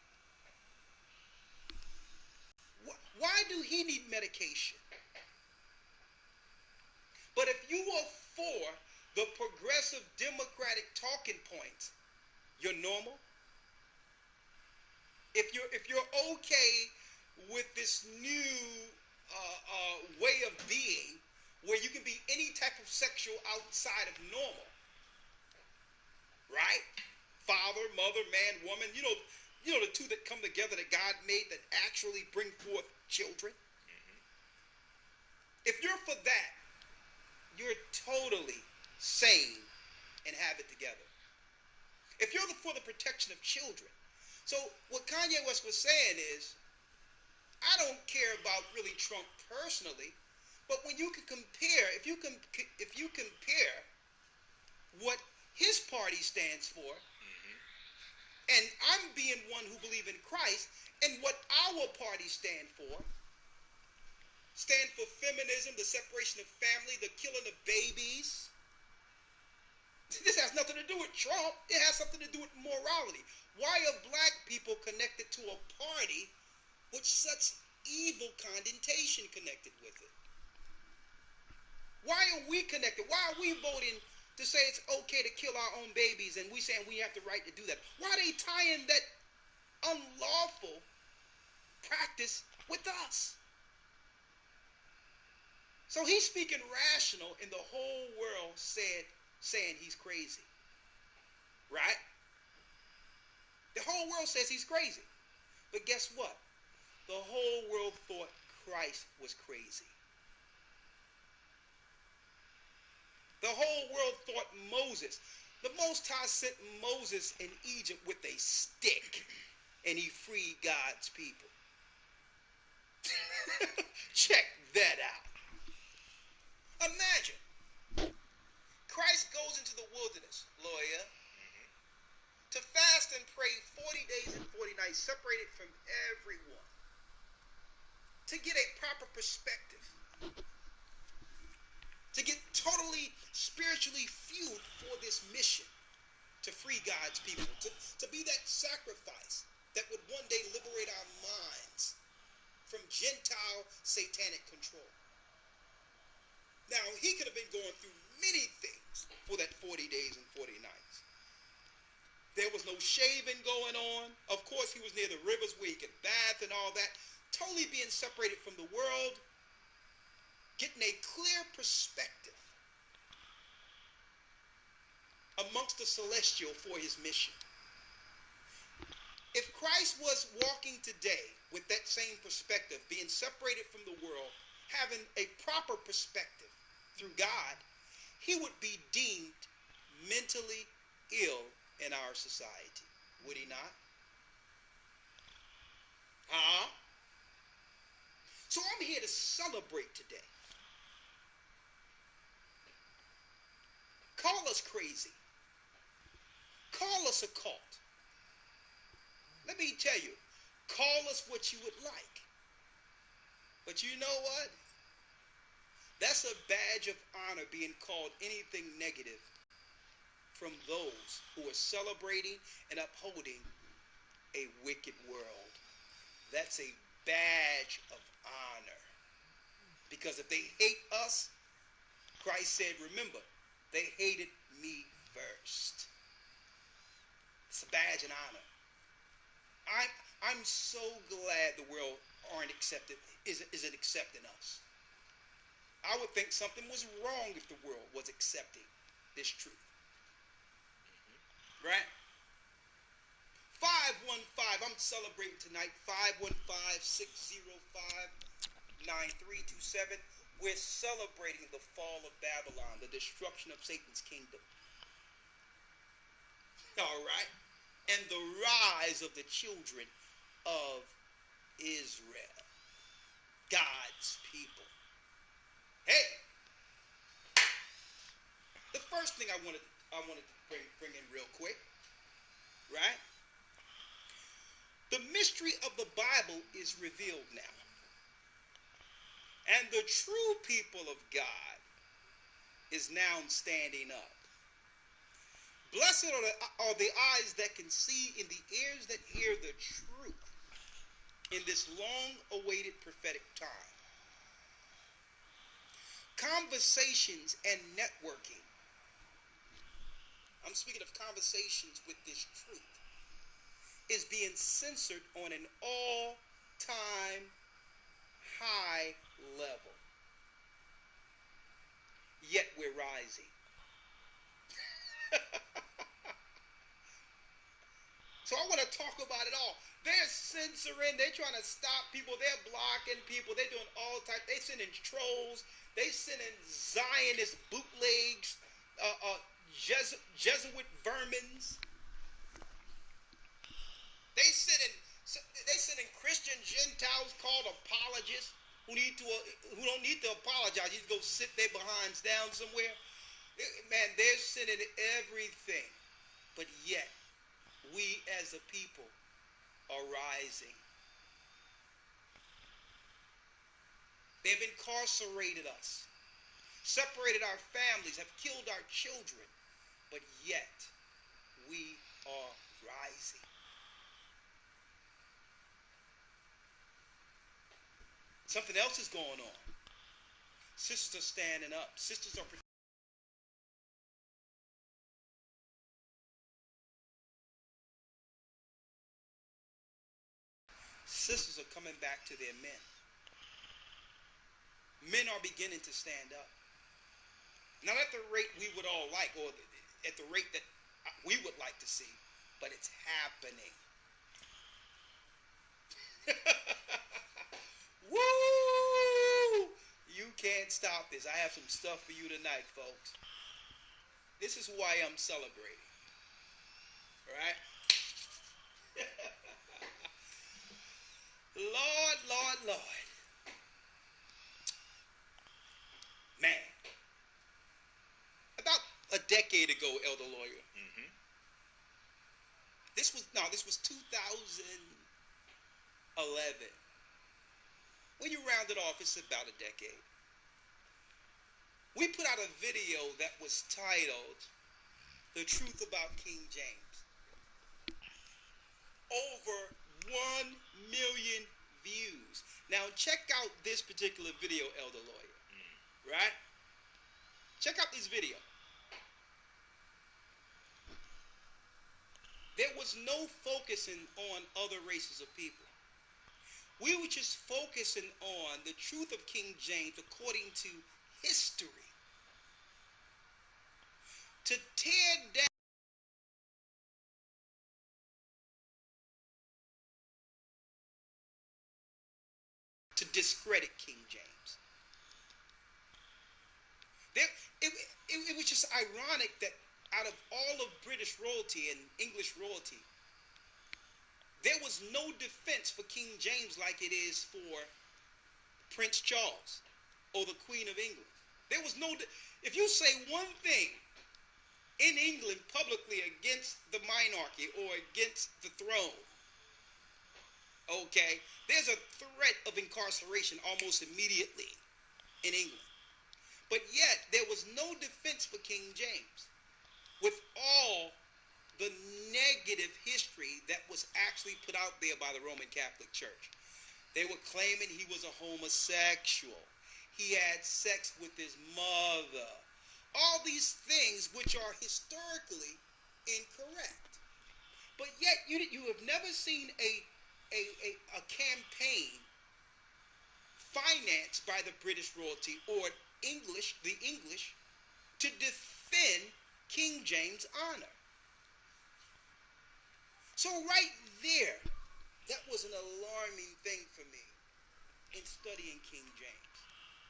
Speaker 5: Why do he need medication? But if you are for the progressive democratic talking points, you're normal. If you're okay with this new way of being, where you can be any type of sexual outside of normal, right? Father, mother, man, woman, the two that come together that God made that actually bring forth children. If you're for that, you're totally sane and have it together. If you're for the protection of children, so what Kanye West was saying is, I don't care about really Trump personally, but when you can compare, if you compare what his party stands for, and I'm being one who believe in Christ, and what our party stand for feminism, the separation of family, the killing of babies. This has nothing to do with Trump. It has something to do with morality. Why are black people connected to a party with such evil connotation connected with it? Why are we connected? Why are we voting to say it's okay to kill our own babies and we saying we have the right to do that? Why are they tying that unlawful practice with us? So he's speaking rational and the whole world saying he's crazy. Right? The whole world says he's crazy. But guess what? The whole world thought Christ was crazy. The whole world thought Moses. The Most High sent Moses in Egypt with a stick, and he freed God's people. Check that out. Imagine. Christ goes into the wilderness, lawyer, to fast and pray 40 days and 40 nights, separated from everyone, to get a proper perspective, to get totally spiritually fueled for this mission, to free God's people, to be that sacrifice that would one day liberate our minds from Gentile satanic control. Now, he could have been going through many things for that 40 days and 40 nights. There was no shaving going on. Of course, he was near the rivers where he could bath and all that. Totally being separated from the world, getting a clear perspective amongst the celestial for his mission. If Christ was walking today with that same perspective, being separated from the world, having a proper perspective through God, he would be deemed mentally ill in our society. Would he not? Huh? So I'm here to celebrate today. Call us crazy. Call us a cult. Let me tell you, call us what you would like. But you know what? That's a badge of honor being called anything negative from those who are celebrating and upholding a wicked world. That's a badge of honor. Because if they hate us, Christ said, remember, they hated me first. It's a badge of honor. I'm so glad the world isn't accepting us. I would think something was wrong if the world was accepting this truth. Right? 515, I'm celebrating tonight. 515-605-9327. We're celebrating the fall of Babylon, the destruction of Satan's kingdom. All right? And the rise of the children of Israel, God's people. Hey, the first thing I wanted to bring in real quick, right? The mystery of the Bible is revealed now. And the true people of God is now standing up. Blessed are the eyes that can see and the ears that hear the truth in this long-awaited prophetic time. Conversations and networking. I'm speaking of conversations with this truth. Is being censored on an all-time high level. Yet we're rising. So I want to talk about it all. They're censoring. They're trying to stop people. They're blocking people. They're doing all types. They're sending trolls. They're sending Zionist bootlegs, Jesuit vermins. They sending Christian Gentiles called apologists who don't need to apologize. You just go sit their behinds down somewhere. Man, they're sending everything, but yet we as a people are rising. They've incarcerated us, separated our families, have killed our children, but yet we are rising. Something else is going on. Sisters are standing up. Sisters are coming back to their men. Men are beginning to stand up. Not at the rate we would all like, or at the rate that we would like to see, but it's happening. Woo! You can't stop this. I have some stuff for you tonight, folks. This is why I'm celebrating. All right? Lord, Lord, Lord. Man. About a decade ago, Elder Lawyer.
Speaker 4: Mm-hmm.
Speaker 5: This was 2011. When you round it off, it's about a decade. We put out a video that was titled The Truth About King James. Over 1 million views. Now check out this particular video, Elder Lawyer. Right? Check out this video. There was no focusing on other races of people. We were just focusing on the truth of King James according to history. To tear down to discredit King James. It was just ironic that out of all of British royalty and English royalty, there was no defense for King James like it is for Prince Charles or the Queen of England. There was no. If you say one thing in England publicly against the monarchy or against the throne, Okay, there's a threat of incarceration almost immediately in England. But yet, there was no defense for King James. With all the negative history that was actually put out there by the Roman Catholic Church, they were claiming he was a homosexual. He had sex with his mother. All these things which are historically incorrect. But yet, you have never seen a campaign financed by the British royalty or the English, to defend King James' honor. So right there, that was an alarming thing for me in studying King James.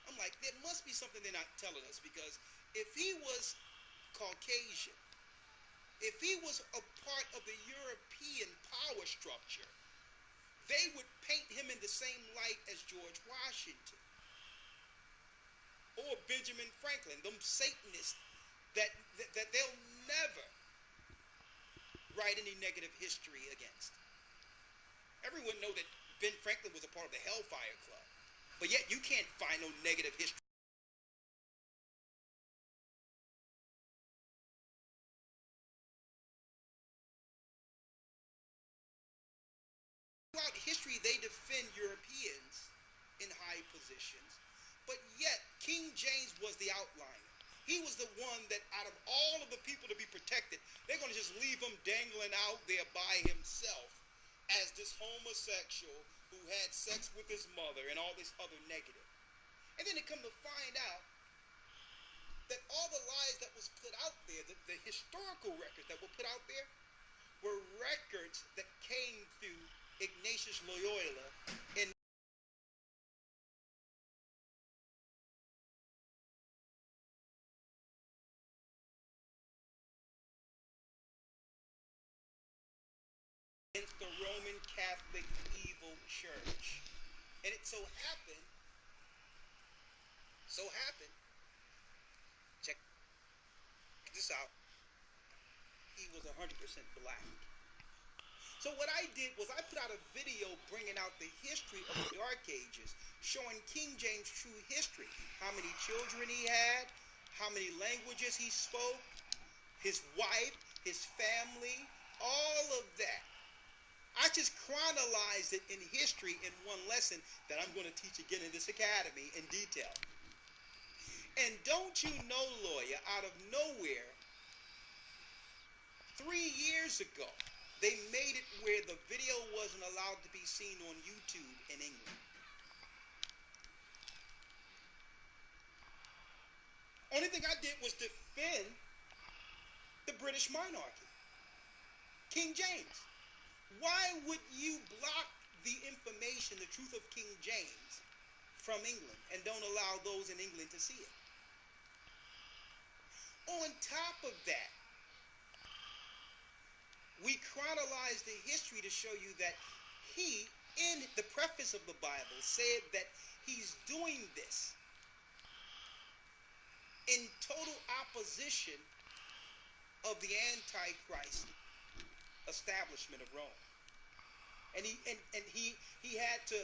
Speaker 5: I'm like, there must be something they're not telling us, because if he was Caucasian, if he was a part of the European power structure, they would paint him in the same light as George Washington or Benjamin Franklin, them Satanists that they'll never write any negative history against. Everyone know that Ben Franklin was a part of the Hellfire Club, but yet you can't find no negative history. Throughout history, they defend Europeans in high positions, but yet King James was the outliner. He was the one that, out of all of the people to be protected, they're going to just leave him dangling out there by himself as this homosexual who had sex with his mother and all this other negative. And then they come to find out that all the lies that was put out there, the historical records that were put out there, were records that came through Ignatius Loyola in the Roman Catholic evil church. And it so happened, check this out, he was 100% black. So what I did was I put out a video bringing out the history of the Dark Ages, showing King James' true history, how many children he had, how many languages he spoke, his wife, his family, all of that. I just chronologized it in history in one lesson that I'm going to teach again in this academy in detail. And don't you know, lawyer, out of nowhere, 3 years ago, they made it where the video wasn't allowed to be seen on YouTube in England. Only thing I did was defend the British monarchy, King James. Why would you block the information, the truth of King James, from England and don't allow those in England to see it? On top of that, we chronologize the history to show you that he, in the preface of the Bible, said that he's doing this in total opposition of the Antichrist establishment of Rome. And he had to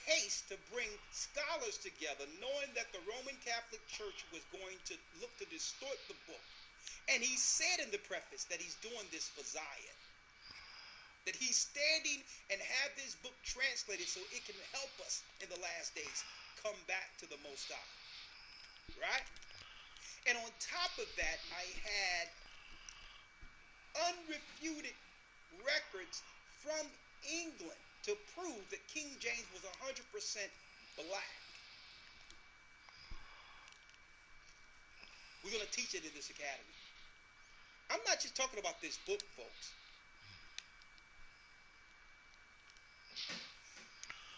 Speaker 5: haste to bring scholars together, knowing that the Roman Catholic Church was going to look to distort the book. And he said in the preface that he's doing this for Zion, that he's standing and have this book translated so it can help us in the last days come back to the Most High. Right? And on top of that, I had unrefuted records from England to prove that King James was 100% black. We're going to teach it in this academy. I'm not just talking about this book, folks.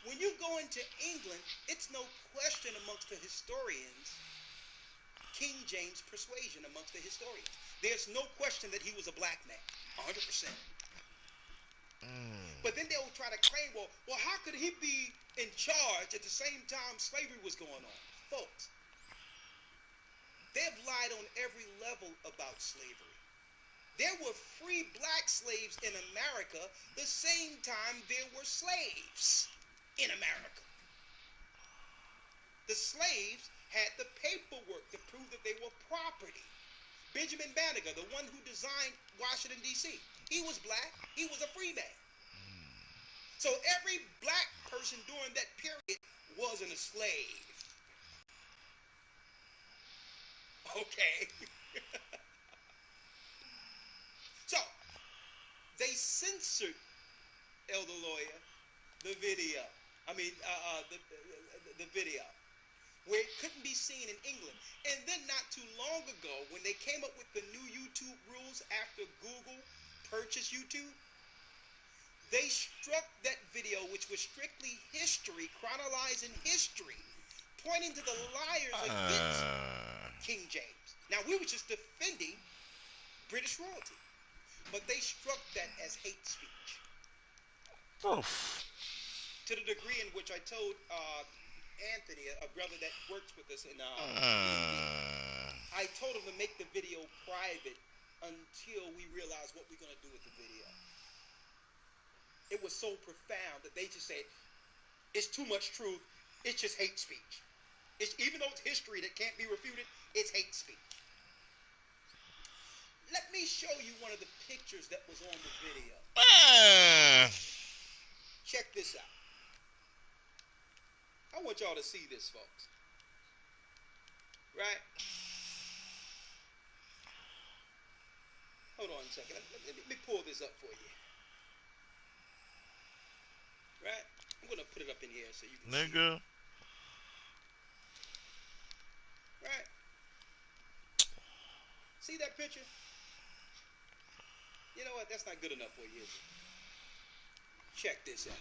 Speaker 5: When you go into England, it's no question amongst the historians, King James persuasion amongst the historians. There's no question that he was a black man, 100%. But then they'll try to claim, well, how could he be in charge at the same time slavery was going on? Folks, they've lied on every level about slavery. There were free black slaves in America the same time there were slaves in America. The slaves had the paperwork to prove that they were property. Benjamin Banneker, the one who designed Washington, D.C., he was black. He was a free man. So every black person during that period wasn't a slave. Okay. So they censored, Elder Lawyer, the video. The video where it couldn't be seen in England. And then not too long ago, when they came up with the new YouTube rules after Google purchased YouTube, they struck that video, which was strictly history, chronologizing history, pointing to the liars against King James. Now, we were just defending British royalty, but they struck that as hate speech.
Speaker 1: Oof.
Speaker 5: To the degree in which I told Anthony, a brother that works with us, and I told him to make the video private until we realize what we're going to do with the video. It was so profound that they just said, it's too much truth, it's just hate speech. Even though it's history that can't be refuted, it's hate speech. Let me show you one of the pictures that was on the video. Check this out. I want y'all to see this, folks. Right? Hold on a second. Let me pull this up for you. Right? I'm going to put it up in here so you can
Speaker 1: Nigga.
Speaker 5: see it. Right? See that picture? You know what? That's not good enough for you, is it? Check this out.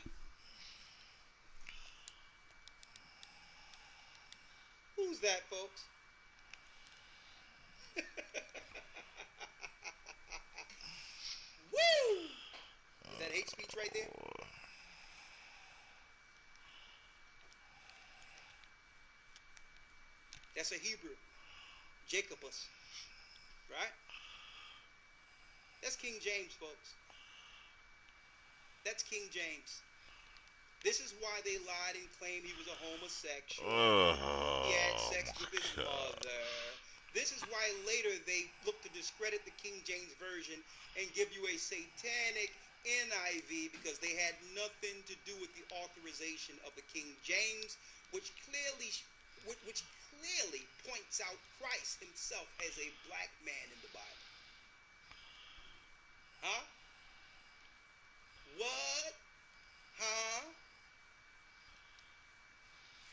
Speaker 5: Who's that, folks? Woo! Is that hate speech right there? That's a Hebrew. Jacobus. Right? That's King James, folks. That's King James. This is why they lied and claimed he was a homosexual. He had sex with his mother. This is why later they look to discredit the King James Version and give you a satanic NIV because they had nothing to do with the authorization of the King James, which clearly points out Christ himself as a black man in the Bible. Huh? What? Huh?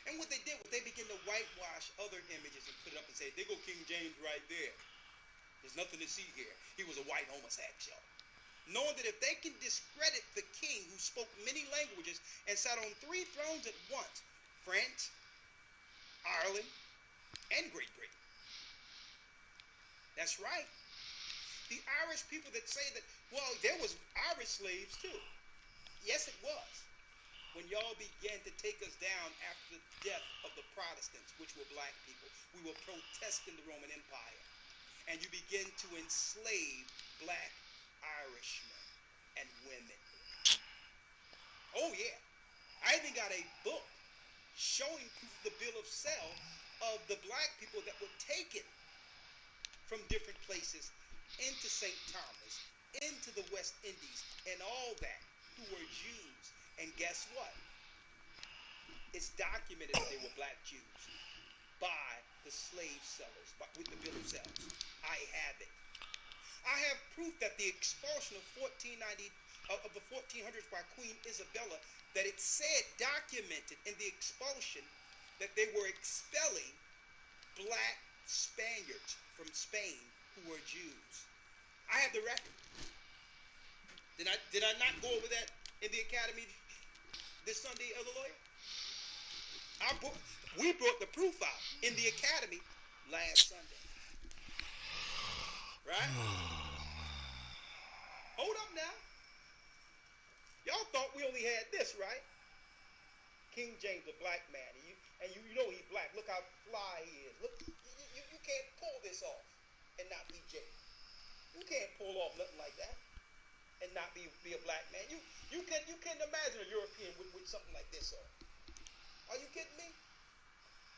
Speaker 5: And what they did was they began to whitewash other images and put it up and say, there go King James right there. There's nothing to see here. He was a white homosexual. Knowing that if they can discredit the king who spoke many languages and sat on 3 thrones at once, France, Ireland, and Great Britain. That's right. The Irish people that say that, well, there was Irish slaves too. Yes, it was. When y'all began to take us down after the death of the Protestants, which were black people, we were protesting the Roman Empire. And you begin to enslave black Irishmen and women. Oh, yeah. I even got a book showing proof of the bill of sale of the black people that were taken from different places into St. Thomas, into the West Indies, and all that, who were Jews. And guess what? It's documented that they were black Jews by the slave sellers, with the bill of sales. I have it. I have proof that the expulsion of the 1400s by Queen Isabella, that it said, documented in the expulsion, that they were expelling black Spaniards from Spain who were Jews. I have the record. Did I not go over that in the academy this Sunday, Elder Lawyer? We brought the proof out in the academy last Sunday. Right? Hold up now. Y'all thought we only had this, right? King James, a black man. And you know he's black. Look how fly he is. Look, you can't pull this off and not be James. You can't pull off nothing like that and not be a black man. You couldn't imagine a European with something like this on. Are you kidding me?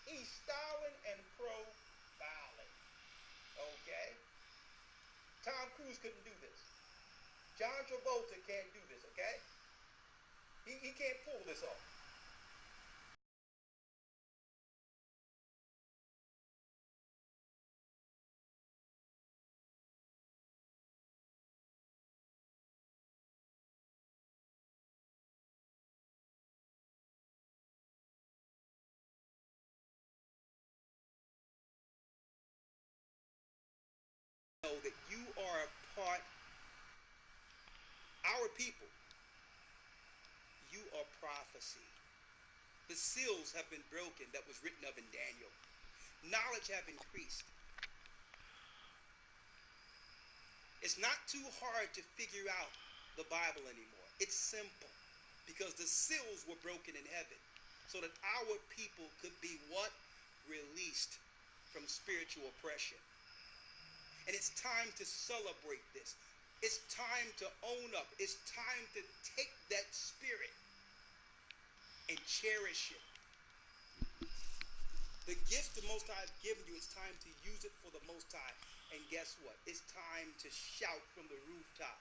Speaker 5: He's styling and profiling. Okay? Tom Cruise couldn't do this. John Travolta can't do this, okay? He can't pull this off. Know that you are a part, our people, you are prophecy. The seals have been broken that was written of in Daniel. Knowledge have increased. It's not too hard to figure out the Bible anymore. It's simple because the seals were broken in heaven so that our people could be what? Released from spiritual oppression. And it's time to celebrate this. It's time to own up. It's time to take that spirit and cherish it. The gift the Most High has given you, it's time to use it for the Most High. And guess what? It's time to shout from the rooftop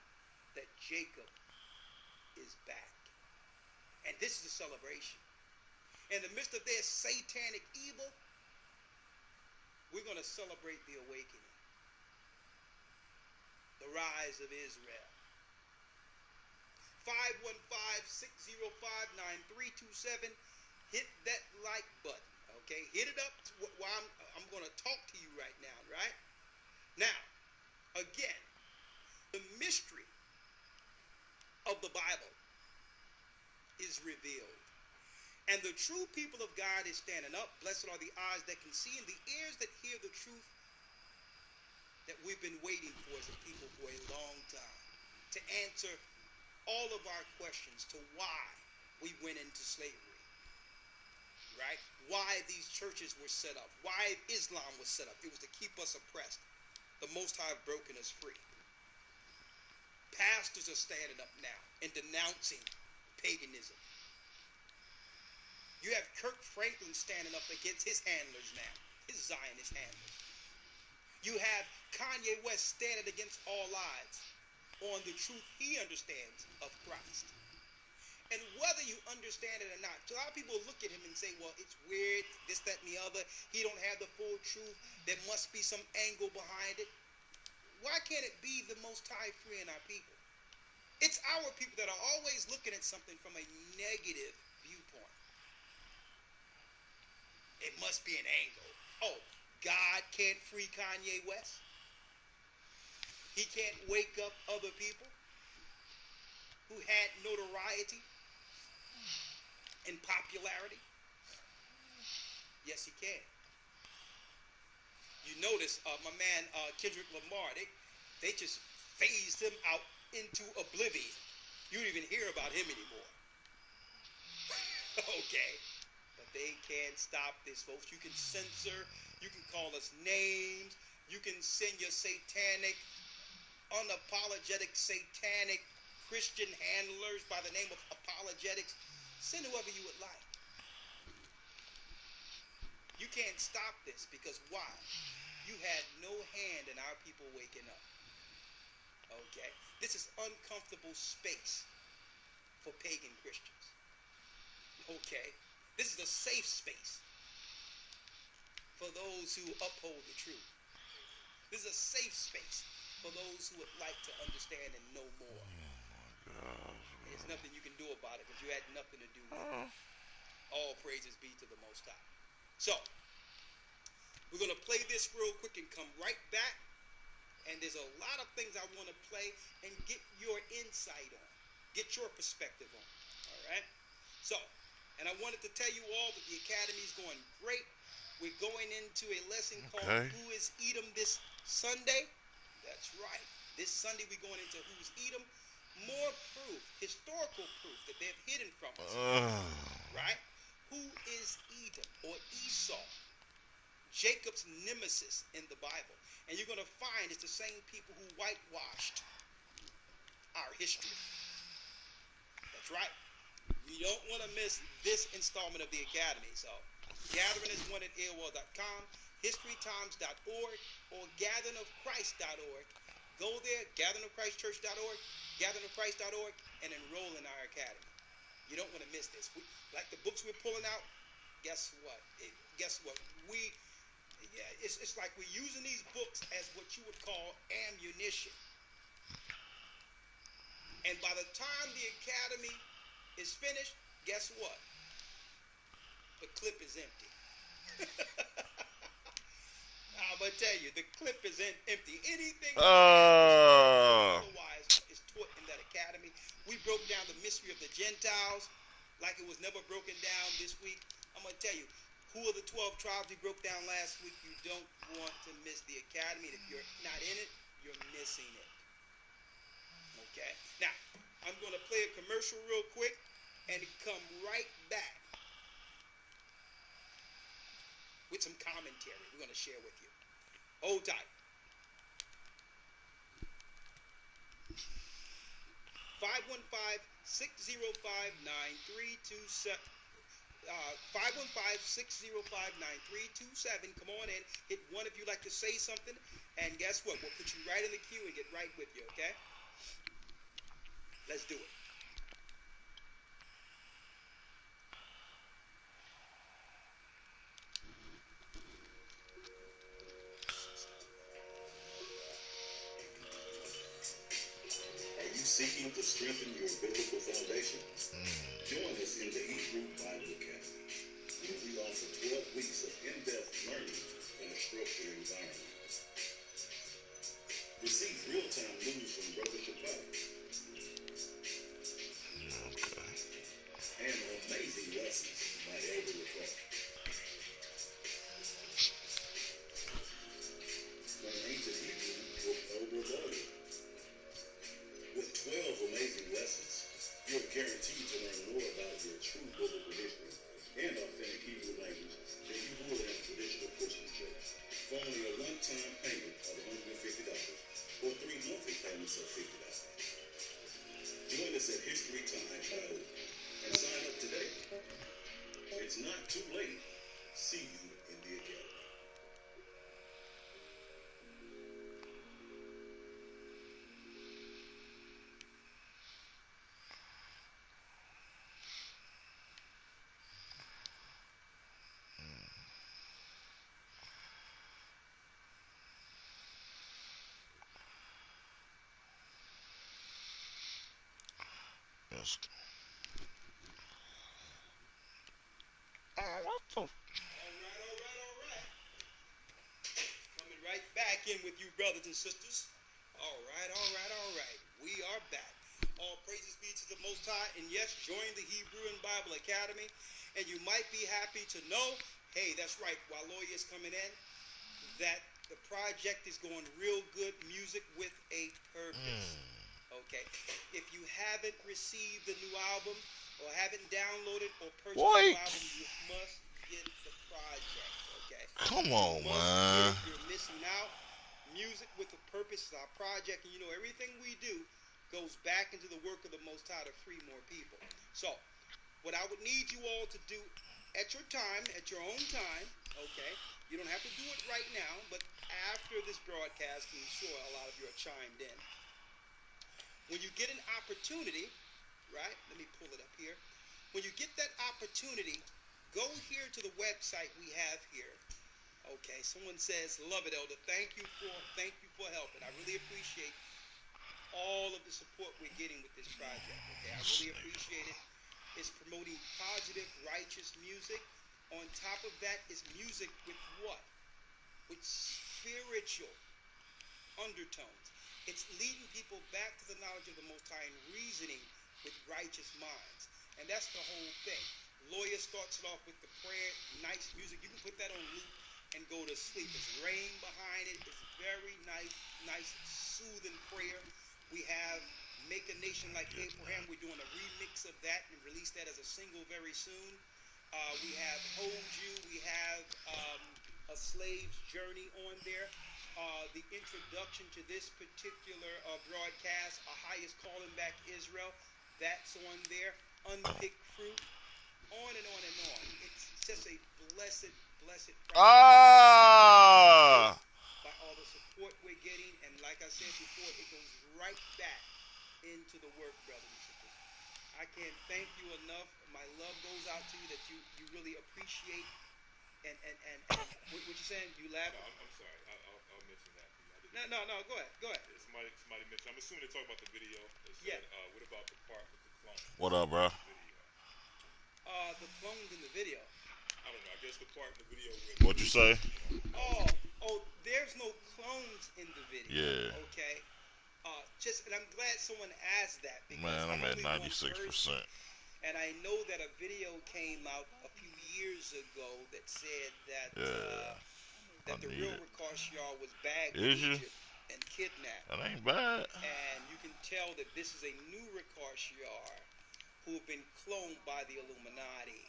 Speaker 5: that Jacob is back. And this is a celebration. In the midst of their satanic evil, we're going to celebrate the awakening, the rise of Israel. 515-605-9327. Hit that like button, okay? Hit it up while I'm going to talk to you right now, right? Now, again, the mystery of the Bible is revealed. And the true people of God is standing up. Blessed are the eyes that can see and the ears that hear the truth that we've been waiting for as a people for a long time, to answer all of our questions to why we went into slavery, right? Why these churches were set up, why Islam was set up. It was to keep us oppressed. The Most High have broken us free. Pastors are standing up now and denouncing paganism. You have Kirk Franklin standing up against his handlers now, his Zionist handlers. You have Kanye West standing against all lies on the truth he understands of Christ. And whether you understand it or not, so a lot of people look at him and say, well, it's weird, this, that, and the other. He don't have the full truth. There must be some angle behind it. Why can't it be the Most High freeing our people? It's our people that are always looking at something from a negative viewpoint. It must be an angle. Oh, God can't free Kanye West? He can't wake up other people who had notoriety and popularity? Yes, he can. You notice my man Kendrick Lamar, they just phased him out into oblivion. You don't even hear about him anymore. Okay. But they can't stop this, folks. You can censor, you can call us names, you can send your satanic, unapologetic, satanic Christian handlers by the name of apologetics. Send whoever you would like. You can't stop this because why? You had no hand in our people waking up. Okay? This is uncomfortable space for pagan Christians. Okay? This is a safe space for those who uphold the truth. This is a safe space for those who would like to understand and know more. There's nothing you can do about it because you had nothing to do with it. All praises be to the Most High. So, we're going to play this real quick and come right back. And there's a lot of things I want to play and get your insight on, get your perspective on. All right? So, and I wanted to tell you all that the Academy is going great. We're going into a lesson called Who is Edom this Sunday. That's right. This Sunday we're going into Who's Edom. More proof, historical proof that they've hidden from us. Right? Who is Edom or Esau? Jacob's nemesis in the Bible. And you're going to find it's the same people who whitewashed our history. That's right. You don't want to miss this installment of the Academy. So, gathering is one at AOL.com, historytimes.org, or gatheringofchrist.org. Go there, gatheringofchristchurch.org, gatheringofchrist.org, and enroll in our academy. You don't want to miss this. Like the books we're pulling out, guess what? It's like we're using these books as what you would call ammunition. And by the time the academy is finished, guess what? The clip is empty. I'm going to tell you, the clip is empty. Anything otherwise is taught in that academy. We broke down the mystery of the Gentiles like it was never broken down this week. I'm going to tell you, who are the 12 tribes we broke down last week? You don't want to miss the academy. And if you're not in it, you're missing it. Okay? Now, I'm going to play a commercial real quick and come right back with some commentary we're going to share with you. Hold tight. 515-605-9327. 515-605-9327. Come on in. Hit one if you'd like to say something. And guess what? We'll put you right in the queue and get right with you, okay? Let's do it.
Speaker 6: Are you seeking to strengthen your biblical foundation? Join us in the Hebrew Bible Academy, where we offer 12 weeks of in-depth learning in a structured environment. Receive real-time news from Brother Shabbat and amazing lessons by Elder LaCroix. Learn ancient Hebrew with Elder Boyz. With 12 amazing lessons, you're guaranteed to learn more about your true biblical history and authentic Hebrew language than you would in a traditional Christian church for only a one-time payment of $150 or 3 monthly payments of $50. Join us at historytime.org and sign up today. It's not too late. See you in the academy.
Speaker 1: Yes.
Speaker 5: All right. Coming right back in with you, brothers and sisters. All right. We are back. All praises be to the Most High. And yes, join the Hebrew and Bible Academy. And you might be happy to know, hey, that's right, while Lawyer is coming in, that the project is going real good, music with a purpose. Okay. If you haven't received the new album or haven't downloaded or purchased the album, you must get the project. Okay.
Speaker 1: Come on, man.
Speaker 5: You're missing out. Music with a Purpose is our project, and you know everything we do goes back into the work of the Most High to free more people. So, what I would need you all to do at your time, at your own time, okay? You don't have to do it right now, but after this broadcast, I'm sure a lot of you are chimed in. When you get an opportunity, right? Let me pull it up here. When you get that opportunity, go here to the website we have here. Okay, someone says, "Love it, Elder. Thank you for helping. I really appreciate all of the support we're getting with this project. Okay, I really appreciate it. It's promoting positive, righteous music. On top of that, is music with what? With spiritual undertones. It's leading people back to the knowledge of the Most High and reasoning with righteous minds. And that's the whole thing. Lawyer starts it off with the prayer, nice music. You can put that on loop and go to sleep. There's rain behind it. It's very nice, soothing prayer. We have Make a Nation Like Abraham. We're doing a remix of that and release that as a single very soon. We have Hold You. We have a slave's journey on there. The introduction to this particular broadcast, A Highest Calling Back Israel, that's on there. Unpicked Fruit, on and on and on. It's just a blessed, blessed
Speaker 1: Ah!
Speaker 5: by all the support we're getting. And like I said before, it goes right back into the work, brothers and sisters. I can't thank you enough. My love goes out to you that you really appreciate. And what you saying? You laugh?
Speaker 4: No, I'm sorry. I'll mention that.
Speaker 5: No. Go ahead.
Speaker 4: Somebody mentioned. I'm assuming they're talking about the video. They said,
Speaker 5: Yeah.
Speaker 4: what about the part with the clone?
Speaker 1: What up, bro?
Speaker 4: Video.
Speaker 5: The clones in the video.
Speaker 4: I don't know. I guess the part in the video with.
Speaker 1: What you say?
Speaker 5: There's no clones in the video.
Speaker 1: Yeah.
Speaker 5: Okay. And I'm glad someone asked that because
Speaker 1: Man, I'm at 96%.
Speaker 5: And I know that a video came out a few years ago that said that the real Rikosh Yar was bagged in Egypt and kidnapped.
Speaker 1: That ain't bad.
Speaker 5: And you can tell that this is a new Rikosh Yar who have been cloned by the Illuminati.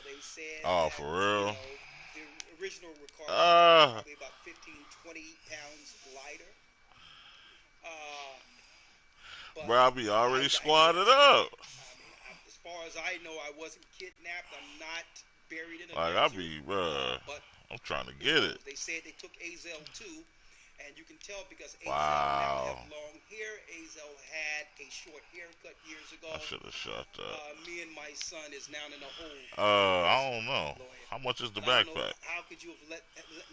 Speaker 5: They said that,
Speaker 1: for real?
Speaker 5: The original Rikosh Yar was probably about 15, 20 pounds lighter.
Speaker 1: Bro, I be already squatted up.
Speaker 5: As far as I know, I wasn't kidnapped. I'm not buried in a
Speaker 1: Like,
Speaker 5: desert.
Speaker 1: I be, bro.
Speaker 5: But
Speaker 1: I'm trying to get it.
Speaker 5: They said they took Ss2, and you can tell because Ss
Speaker 1: Wow.
Speaker 5: now have long hair. Ss had a short haircut years ago.
Speaker 1: I should have shot that.
Speaker 5: Me and my son is now in a hole.
Speaker 1: I don't know.
Speaker 5: Lawyer.
Speaker 1: How much is the
Speaker 5: I don't know,
Speaker 1: backpack?
Speaker 5: how could you have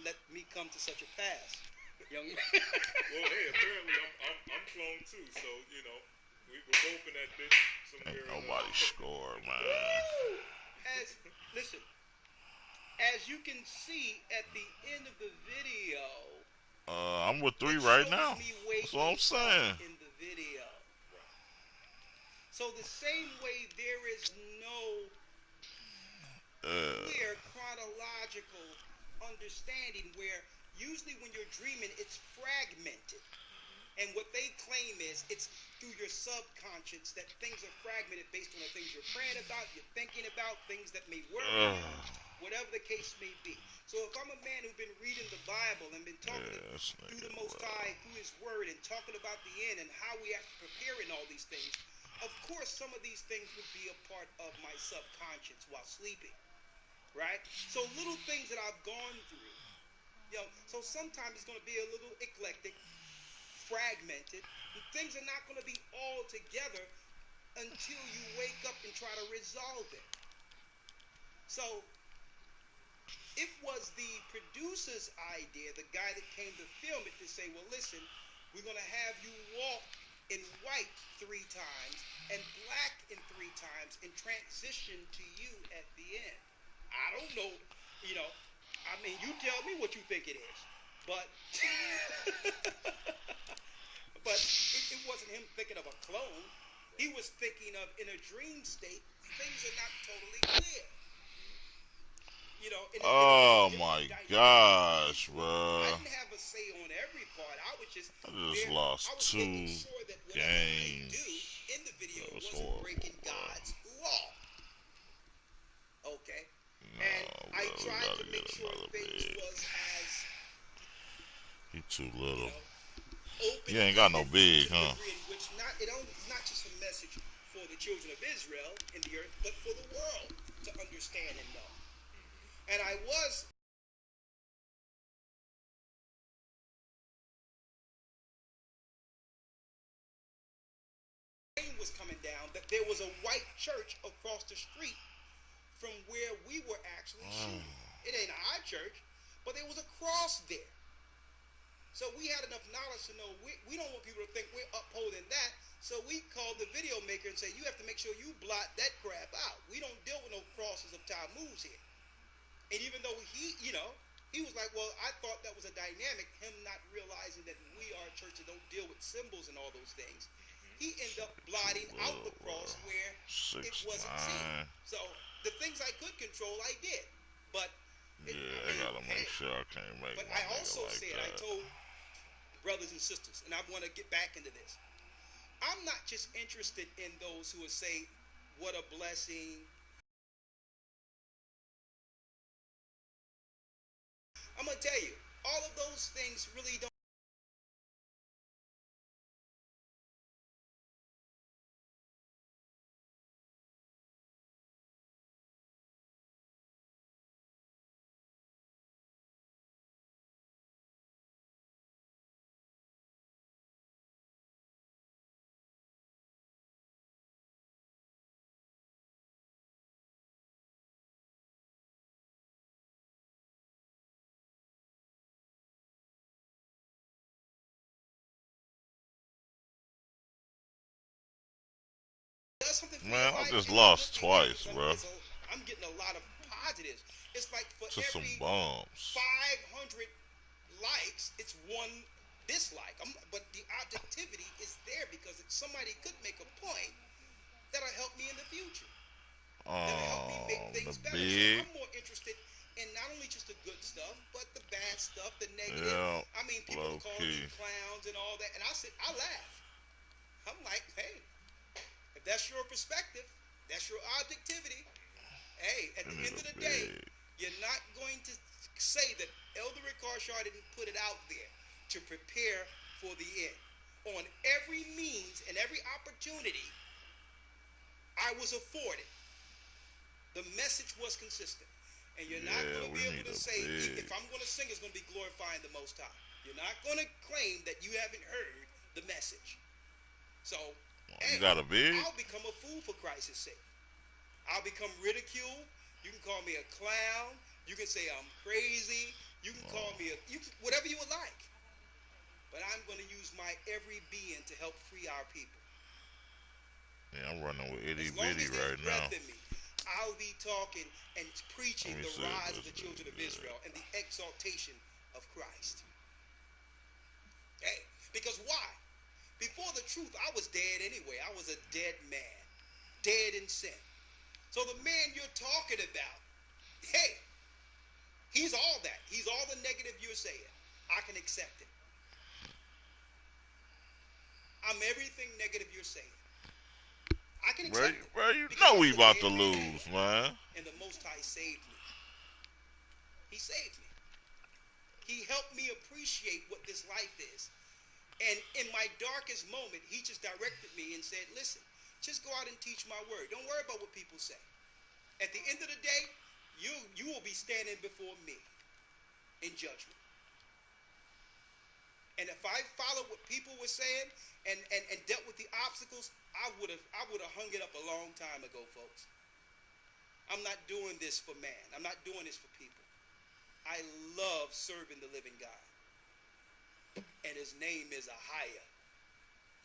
Speaker 5: let me come to such a pass, young man?
Speaker 4: Well, hey, apparently I'm cloned too, so we're both in that bitch somewhere.
Speaker 1: Ain't nobody score, man.
Speaker 5: Listen, as you can see at the end of the video,
Speaker 1: I'm with 3 right now. That's what I'm saying.
Speaker 5: In the video. So the same way there is no clear chronological understanding where usually when you're dreaming it's fragmented. And what they claim is it's through your subconscious that things are fragmented based on the things you're praying about, you're thinking about, things that may worry you, whatever the case may be. So if I'm a man who's been reading the Bible and been talking through the Most High, through His Word, and talking about the end and how we have to prepare in all these things, of course some of these things would be a part of my subconscious while sleeping, right? So little things that I've gone through, so sometimes it's going to be a little eclectic, fragmented, and things are not going to be all together until you wake up and try to resolve it. So it was the producer's idea, the guy that came to film it, to say, well, listen, we're going to have you walk in white 3 times and black in 3 times and transition to you at the end. I don't know, you tell me what you think it is, but but it wasn't him thinking of a clone. He was thinking of, in a dream state, things are not totally clear.
Speaker 1: Oh my gosh, bro.
Speaker 5: I didn't have a say on every part. I just
Speaker 1: lost 2
Speaker 5: games. Sure that I do in the video wasn't
Speaker 1: horrible,
Speaker 5: breaking God's law. Okay. And I tried to make sure things was as
Speaker 1: he too little.
Speaker 5: Open.
Speaker 1: You ain't got no big, huh?
Speaker 5: Which it's not just a message for the children of Israel in the earth, but for the world to understand and know. And I was coming down that there was a white church across the street from where we were actually shooting. It ain't our church, but there was a cross there. So we had enough knowledge to know we don't want people to think we're upholding that. So we called the video maker and said, you have to make sure you blot that crap out. We don't deal with no crosses of Tammuz here. And even though he was like, well, I thought that was a dynamic, him not realizing that we are a church that don't deal with symbols and all those things. He ended up blotting out the cross where it wasn't seen. So the things I could control, I did. But
Speaker 1: I gotta make sure I can't make.
Speaker 5: But I also said, I told brothers and sisters, and I want to get back into this. I'm not just interested in those who would say, what a blessing, I'm gonna tell you, all of those things really don't. Does something for your
Speaker 1: Man, I
Speaker 5: life,
Speaker 1: just
Speaker 5: and you're
Speaker 1: lost
Speaker 5: looking at it,
Speaker 1: twice, bro.
Speaker 5: I'm getting a lot of positives. It's like for
Speaker 1: To some
Speaker 5: every
Speaker 1: bombs.
Speaker 5: 500 likes, it's one dislike. But the objectivity is there because if somebody could make a point that'll help me in the future. That'll help me make
Speaker 1: The
Speaker 5: things better. So
Speaker 1: big,
Speaker 5: I'm more interested in not only just the good stuff, but the bad stuff, the negative.
Speaker 1: yeah,
Speaker 5: I mean, people
Speaker 1: low
Speaker 5: are calling me
Speaker 1: key.
Speaker 5: clowns and all that, and I laugh. I'm like, hey, if that's your perspective, that's your objectivity. Hey, at
Speaker 1: Give
Speaker 5: the
Speaker 1: me
Speaker 5: end of
Speaker 1: the
Speaker 5: the day,
Speaker 1: big.
Speaker 5: you're not going to say that Elder Ricard didn't put it out there to prepare for the end. On every means and every opportunity I was afforded, the message was consistent. And you're not
Speaker 1: Yeah,
Speaker 5: going to
Speaker 1: we
Speaker 5: be able
Speaker 1: need
Speaker 5: to
Speaker 1: a
Speaker 5: say, if
Speaker 1: big.
Speaker 5: I'm going to sing, it's going to be glorifying the Most High. You're not going to claim that you haven't heard the message. So,
Speaker 1: You
Speaker 5: hey,
Speaker 1: got a big?
Speaker 5: I'll become a fool for Christ's sake. I'll become ridiculed. You can call me a clown. You can say I'm crazy. You can call me whatever you would like. But I'm going to use my every being to help free our people.
Speaker 1: Yeah, I'm running with itty
Speaker 5: As long
Speaker 1: bitty
Speaker 5: as there's
Speaker 1: right now.
Speaker 5: breath in me, I'll be talking and
Speaker 1: Let
Speaker 5: preaching
Speaker 1: me
Speaker 5: the
Speaker 1: see if
Speaker 5: rise of
Speaker 1: this
Speaker 5: the
Speaker 1: is
Speaker 5: children of
Speaker 1: good.
Speaker 5: Israel and the exaltation of Christ. Hey, because why? Before the truth, I was dead anyway. I was a dead man, dead in sin. So the man you're talking about, hey, he's all that. He's all the negative you're saying. I can accept it. I'm everything negative you're saying. I can
Speaker 1: Bro,
Speaker 5: accept it
Speaker 1: bro, you
Speaker 5: because
Speaker 1: know
Speaker 5: I
Speaker 1: we
Speaker 5: was a
Speaker 1: about
Speaker 5: dead
Speaker 1: to
Speaker 5: man
Speaker 1: lose, man.
Speaker 5: and the Most High saved me. He saved me. He helped me appreciate what this life is. And in my darkest moment, he just directed me and said, listen, just go out and teach my word. Don't worry about what people say. At the end of the day, you will be standing before me in judgment. And if I followed what people were saying and dealt with the obstacles, I would have hung it up a long time ago, folks. I'm not doing this for man. I'm not doing this for people. I love serving the living God. And his name is Ahia.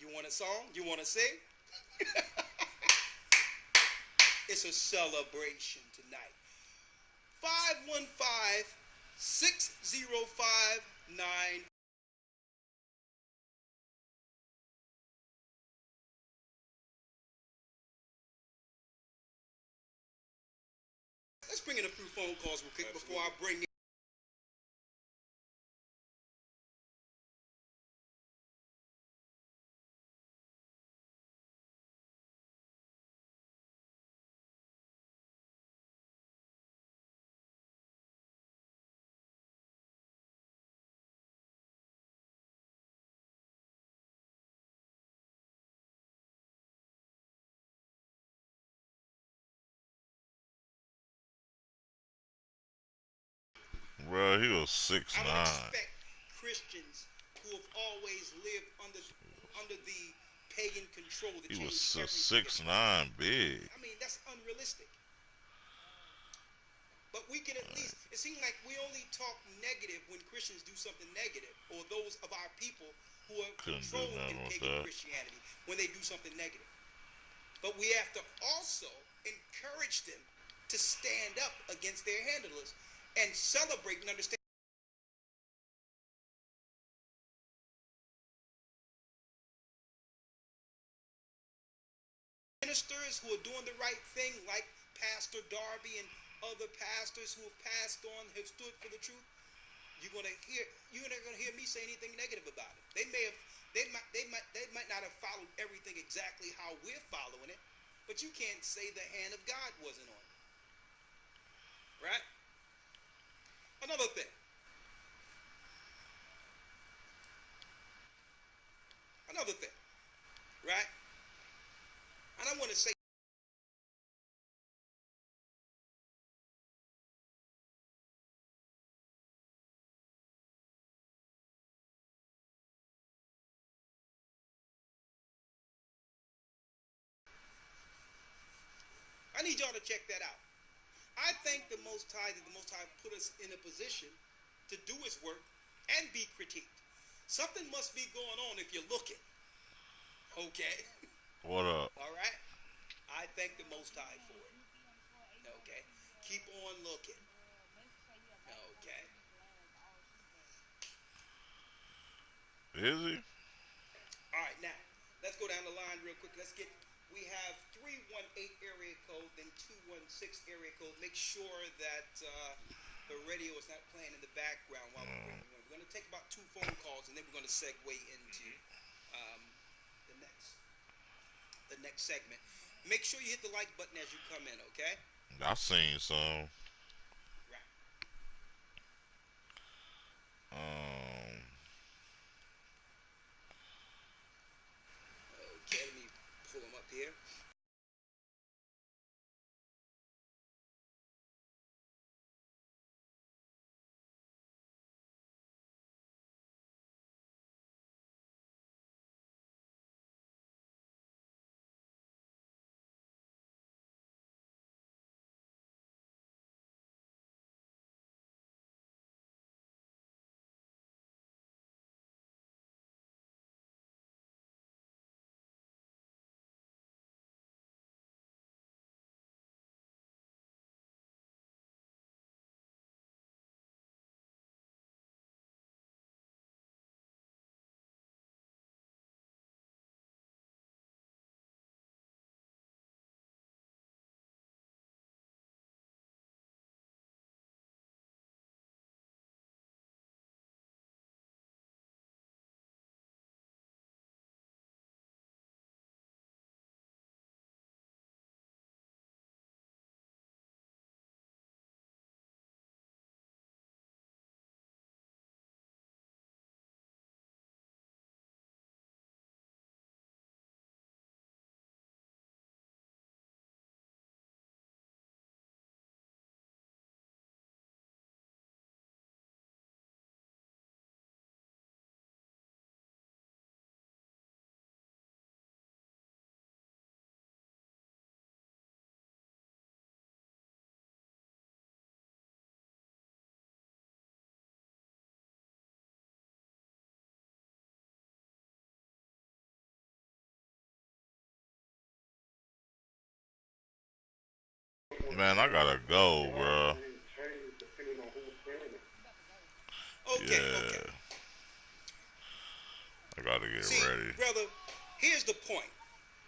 Speaker 5: You want a song? You want to sing? It's a celebration tonight. 515 6059. Let's bring in a few phone calls real quick before I bring in.
Speaker 1: Bro, he was six
Speaker 5: I don't
Speaker 1: nine.
Speaker 5: expect Christians who have always lived under the pagan control to
Speaker 1: He was
Speaker 5: change everything in their life.
Speaker 1: 6'9", big.
Speaker 5: I mean, that's unrealistic. But we can at least, it seems like we only talk negative when Christians do something negative, or those of our people who are
Speaker 1: Couldn't do
Speaker 5: controlled in
Speaker 1: nothing with
Speaker 5: pagan
Speaker 1: that.
Speaker 5: Christianity when they do something negative. But we have to also encourage them to stand up against their handlers and celebrate and understand ministers who are doing the right thing, like Pastor Darby and other pastors who have passed on, have stood for the truth. You're not gonna hear me say anything negative about it. They might not have followed everything exactly how we're following it, but you can't say the hand of God wasn't on it, right? Another thing. Another thing, right? And I want to say, I need y'all to check that out. I thank the Most High that the Most High put us in a position to do His work and be critiqued. Something must be going on if you're looking. Okay?
Speaker 1: What up?
Speaker 5: All right? I thank the Most High for it. Okay? Keep on looking. Okay?
Speaker 1: Is he?
Speaker 5: All right, now, let's go down the line real quick. We have 318 area code, then 216 area code. Make sure that the radio is not playing in the background while we bring you in. We're going to take about 2 phone calls, and then we're going to segue into um, the next segment. Make sure you hit the like button as you come in, okay?
Speaker 1: I seen some.
Speaker 5: Right.
Speaker 1: Um,
Speaker 5: Okay, let me pull them up here.
Speaker 1: man, I gotta go, bro.
Speaker 5: Okay, okay.
Speaker 1: Yeah, I gotta get
Speaker 5: See,
Speaker 1: ready.
Speaker 5: brother, here's the point.